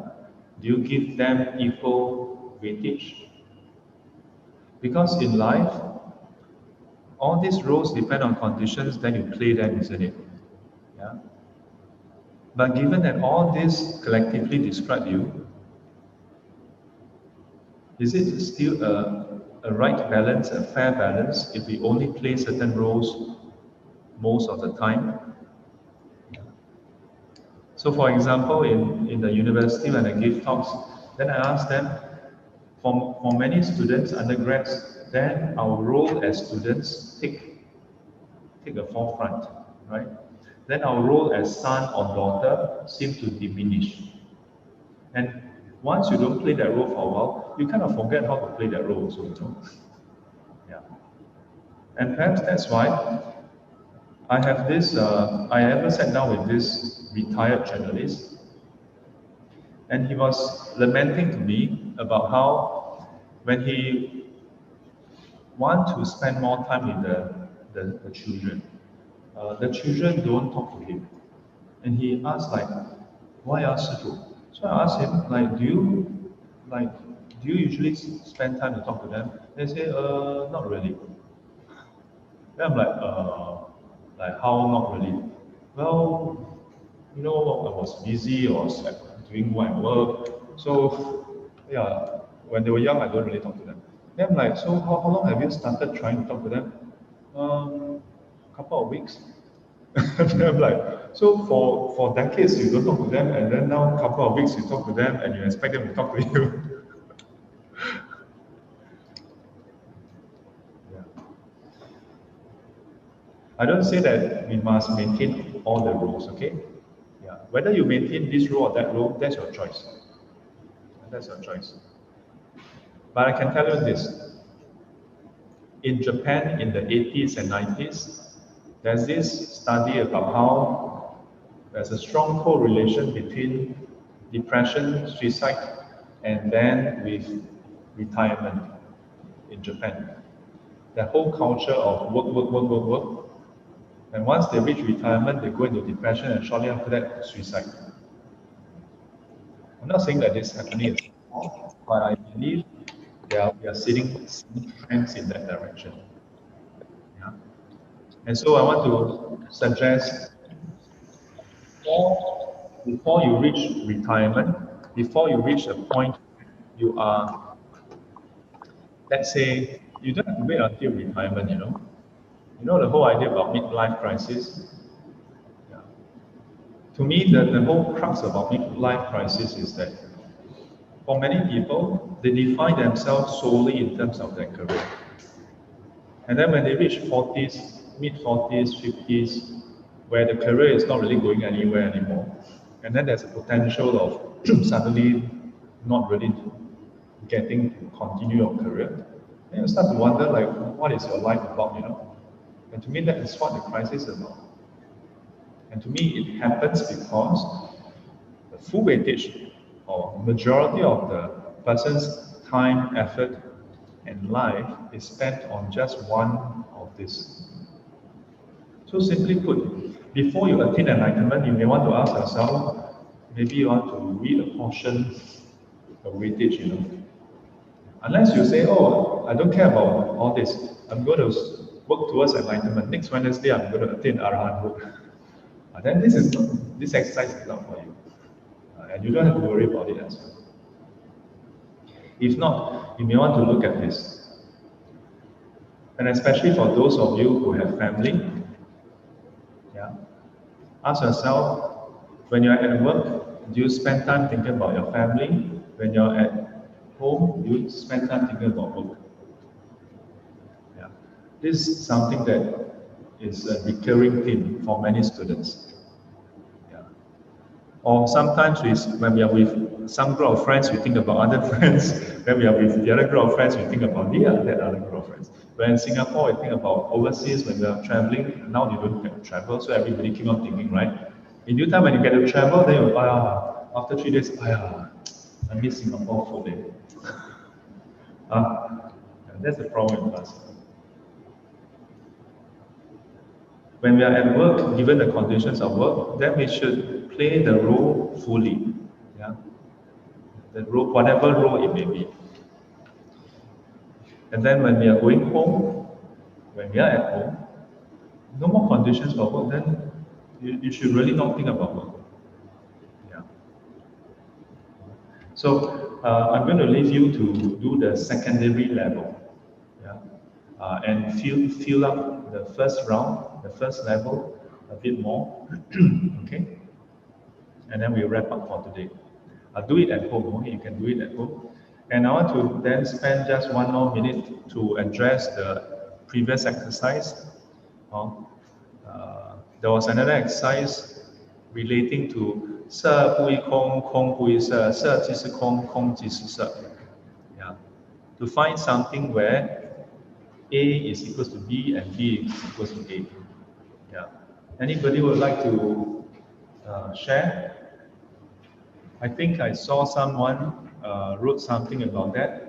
Do you give them equal weightage? Because in life, all these roles depend on conditions, then you play them, isn't it? Yeah. But given that all this collectively describe you, is it still a right balance, a fair balance, if we only play certain roles most of the time? So for example, in the university when I give talks, then I ask them, for many students, undergrads, then our role as students take a forefront, right? Then our role as son or daughter seem to diminish. And once you don't play that role for a while, you kind of forget how to play that role also, you know? Yeah. And perhaps that's why I have this, I ever sat down with this retired journalist, and he was lamenting to me about how when he wants to spend more time with the children don't talk to him. And he asked like, why ask you? So I asked him, like, do you usually spend time to talk to them? They say, not really. Then I'm like how not really? Well, you know, I was busy or was doing my work. So yeah, when they were young, I don't really talk to them. Then I'm like, so how long have you started trying to talk to them? Couple of weeks. And I'm like, so for decades you don't talk to them, and then now a couple of weeks you talk to them, and you expect them to talk to you. Yeah. I don't say that we must maintain all the rules, okay? Yeah. Whether you maintain this rule or that rule, that's your choice. That's your choice. But I can tell you this. In Japan in the 80s and 90s, there's this study about how there's a strong correlation between depression, suicide, and then with retirement in Japan. The whole culture of work. And once they reach retirement, they go into depression, and shortly after that, suicide. I'm not saying that this is happening, but I believe we are seeing trends in that direction. Yeah. And so I want to suggest, before you reach retirement, before you reach a point, you are, let's say, you don't have to wait until retirement, you know. You know the whole idea about midlife crisis? Yeah. To me, the whole crux about midlife crisis is that for many people, they define themselves solely in terms of their career. And then when they reach 40s, mid-40s, 50s, where the career is not really going anywhere anymore, and then there's a potential of suddenly not really getting to continue your career, then you start to wonder, like, what is your life about, you know? And to me, that is what the crisis is about. And to me, it happens because the full weightage or majority of the person's time, effort, and life is spent on just one of this. So simply put, before you attain enlightenment, you may want to ask yourself, maybe you want to read a portion of weightage, you know. Unless you say, oh, I don't care about all this, I'm going to work towards enlightenment. Next Wednesday, I'm going to attain Arahanthood. Then this exercise is not for you. And you don't have to worry about it as well. If not, you may want to look at this. And especially for those of you who have family, yeah, ask yourself, when you're at work, do you spend time thinking about your family? When you're at home, do you spend time thinking about work? Yeah. This is something that is a recurring theme for many students. Yeah. Or sometimes when we are with some group of friends, we think about other friends. When we are with the other group of friends, we think about that other group of friends. When in Singapore, we think about overseas, when we are traveling. Now you don't get to travel, so everybody keep on thinking, right? In due time, when you get to travel, then you after 3 days, I miss Singapore food. That's the problem with us. When we are at work, given the conditions of work, then we should play the role fully. Yeah? The role, whatever role it may be. And then when we are going home, when we are at home, no more conditions for work, then you should really not think about work. Yeah. So I'm going to leave you to do the secondary level. Yeah. And fill up the first round, the first level a bit more. Okay? And then we'll wrap up for today. I'll do it at home, okay? You can do it at home. And I want to then spend just 1 more minute to address the previous exercise. There was another exercise relating to 色不异空，空不异色，色即是空，空即是色. Yeah. To find something where A is equals to B and B is equals to A. Yeah. Anybody would like to share? I think I saw someone wrote something about that.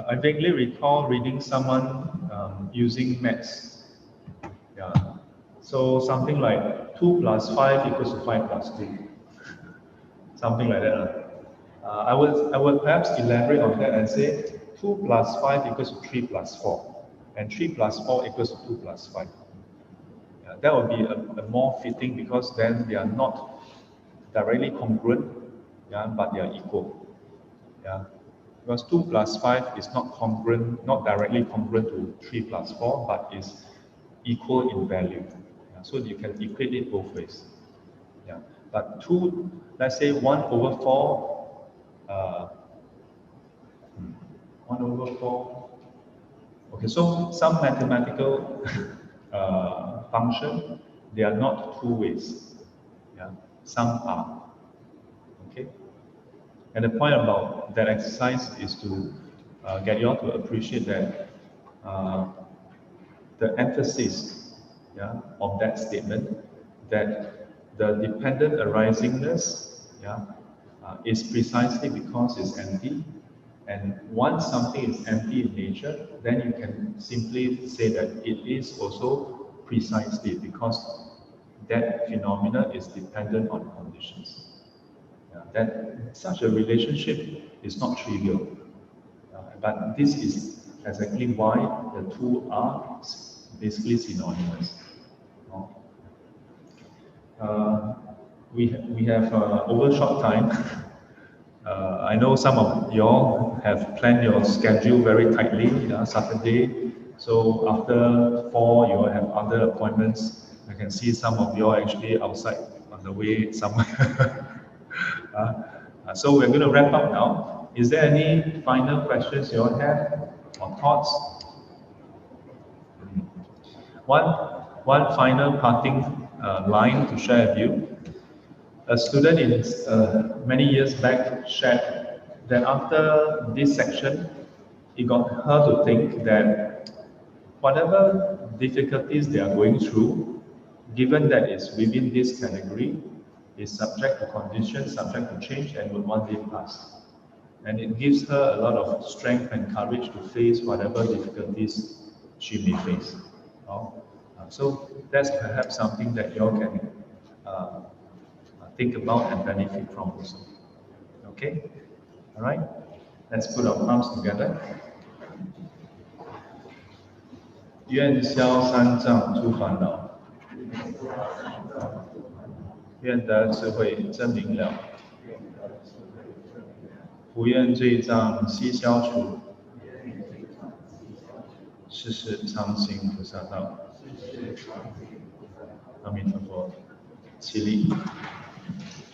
I vaguely recall reading someone using maths. Yeah. So something like 2 plus 5 equals to 5 plus 2. Something like that. I would perhaps elaborate on that and say 2 plus 5 equals to 3 plus 4. And 3 plus 4 equals to 2 plus 5. Yeah, that would be a more fitting, because then they are not directly congruent, yeah, but they are equal. Yeah. Because 2 plus 5 is not congruent, not directly congruent to 3 plus 4, but is equal in value. Yeah, so you can equate it both ways. Yeah. But 2, let's say 1 over 4, 1 over 4. Okay, so some mathematical function, they are not 2 ways. Yeah, some are. Okay. And the point about that exercise is to get you all to appreciate that the emphasis, yeah, of that statement, that the dependent arisingness, yeah, is precisely because it's empty. And once something is empty in nature, then you can simply say that it is also precisely because that phenomena is dependent on conditions. That such a relationship is not trivial. But this is exactly why the two are basically synonymous. We have overshot time. I know some of y'all have planned your schedule very tightly, Saturday. So after 4, you will have other appointments. I can see some of y'all actually outside on the way somewhere. So we're going to wrap up now. Is there any final questions you all have or thoughts? One final parting line to share with you. A student many years back shared that after this section, it got her to think that whatever difficulties they are going through, given that it's within this category, is subject to conditions, subject to change, and will one day pass. And it gives her a lot of strength and courage to face whatever difficulties she may face. So that's perhaps something that you all can think about and benefit from also. Okay? All right? Let's put our palms together. 愿消三障诸烦恼，愿得智慧真明了，不愿罪障悉消除，世世常行菩萨道。阿弥陀佛，起立。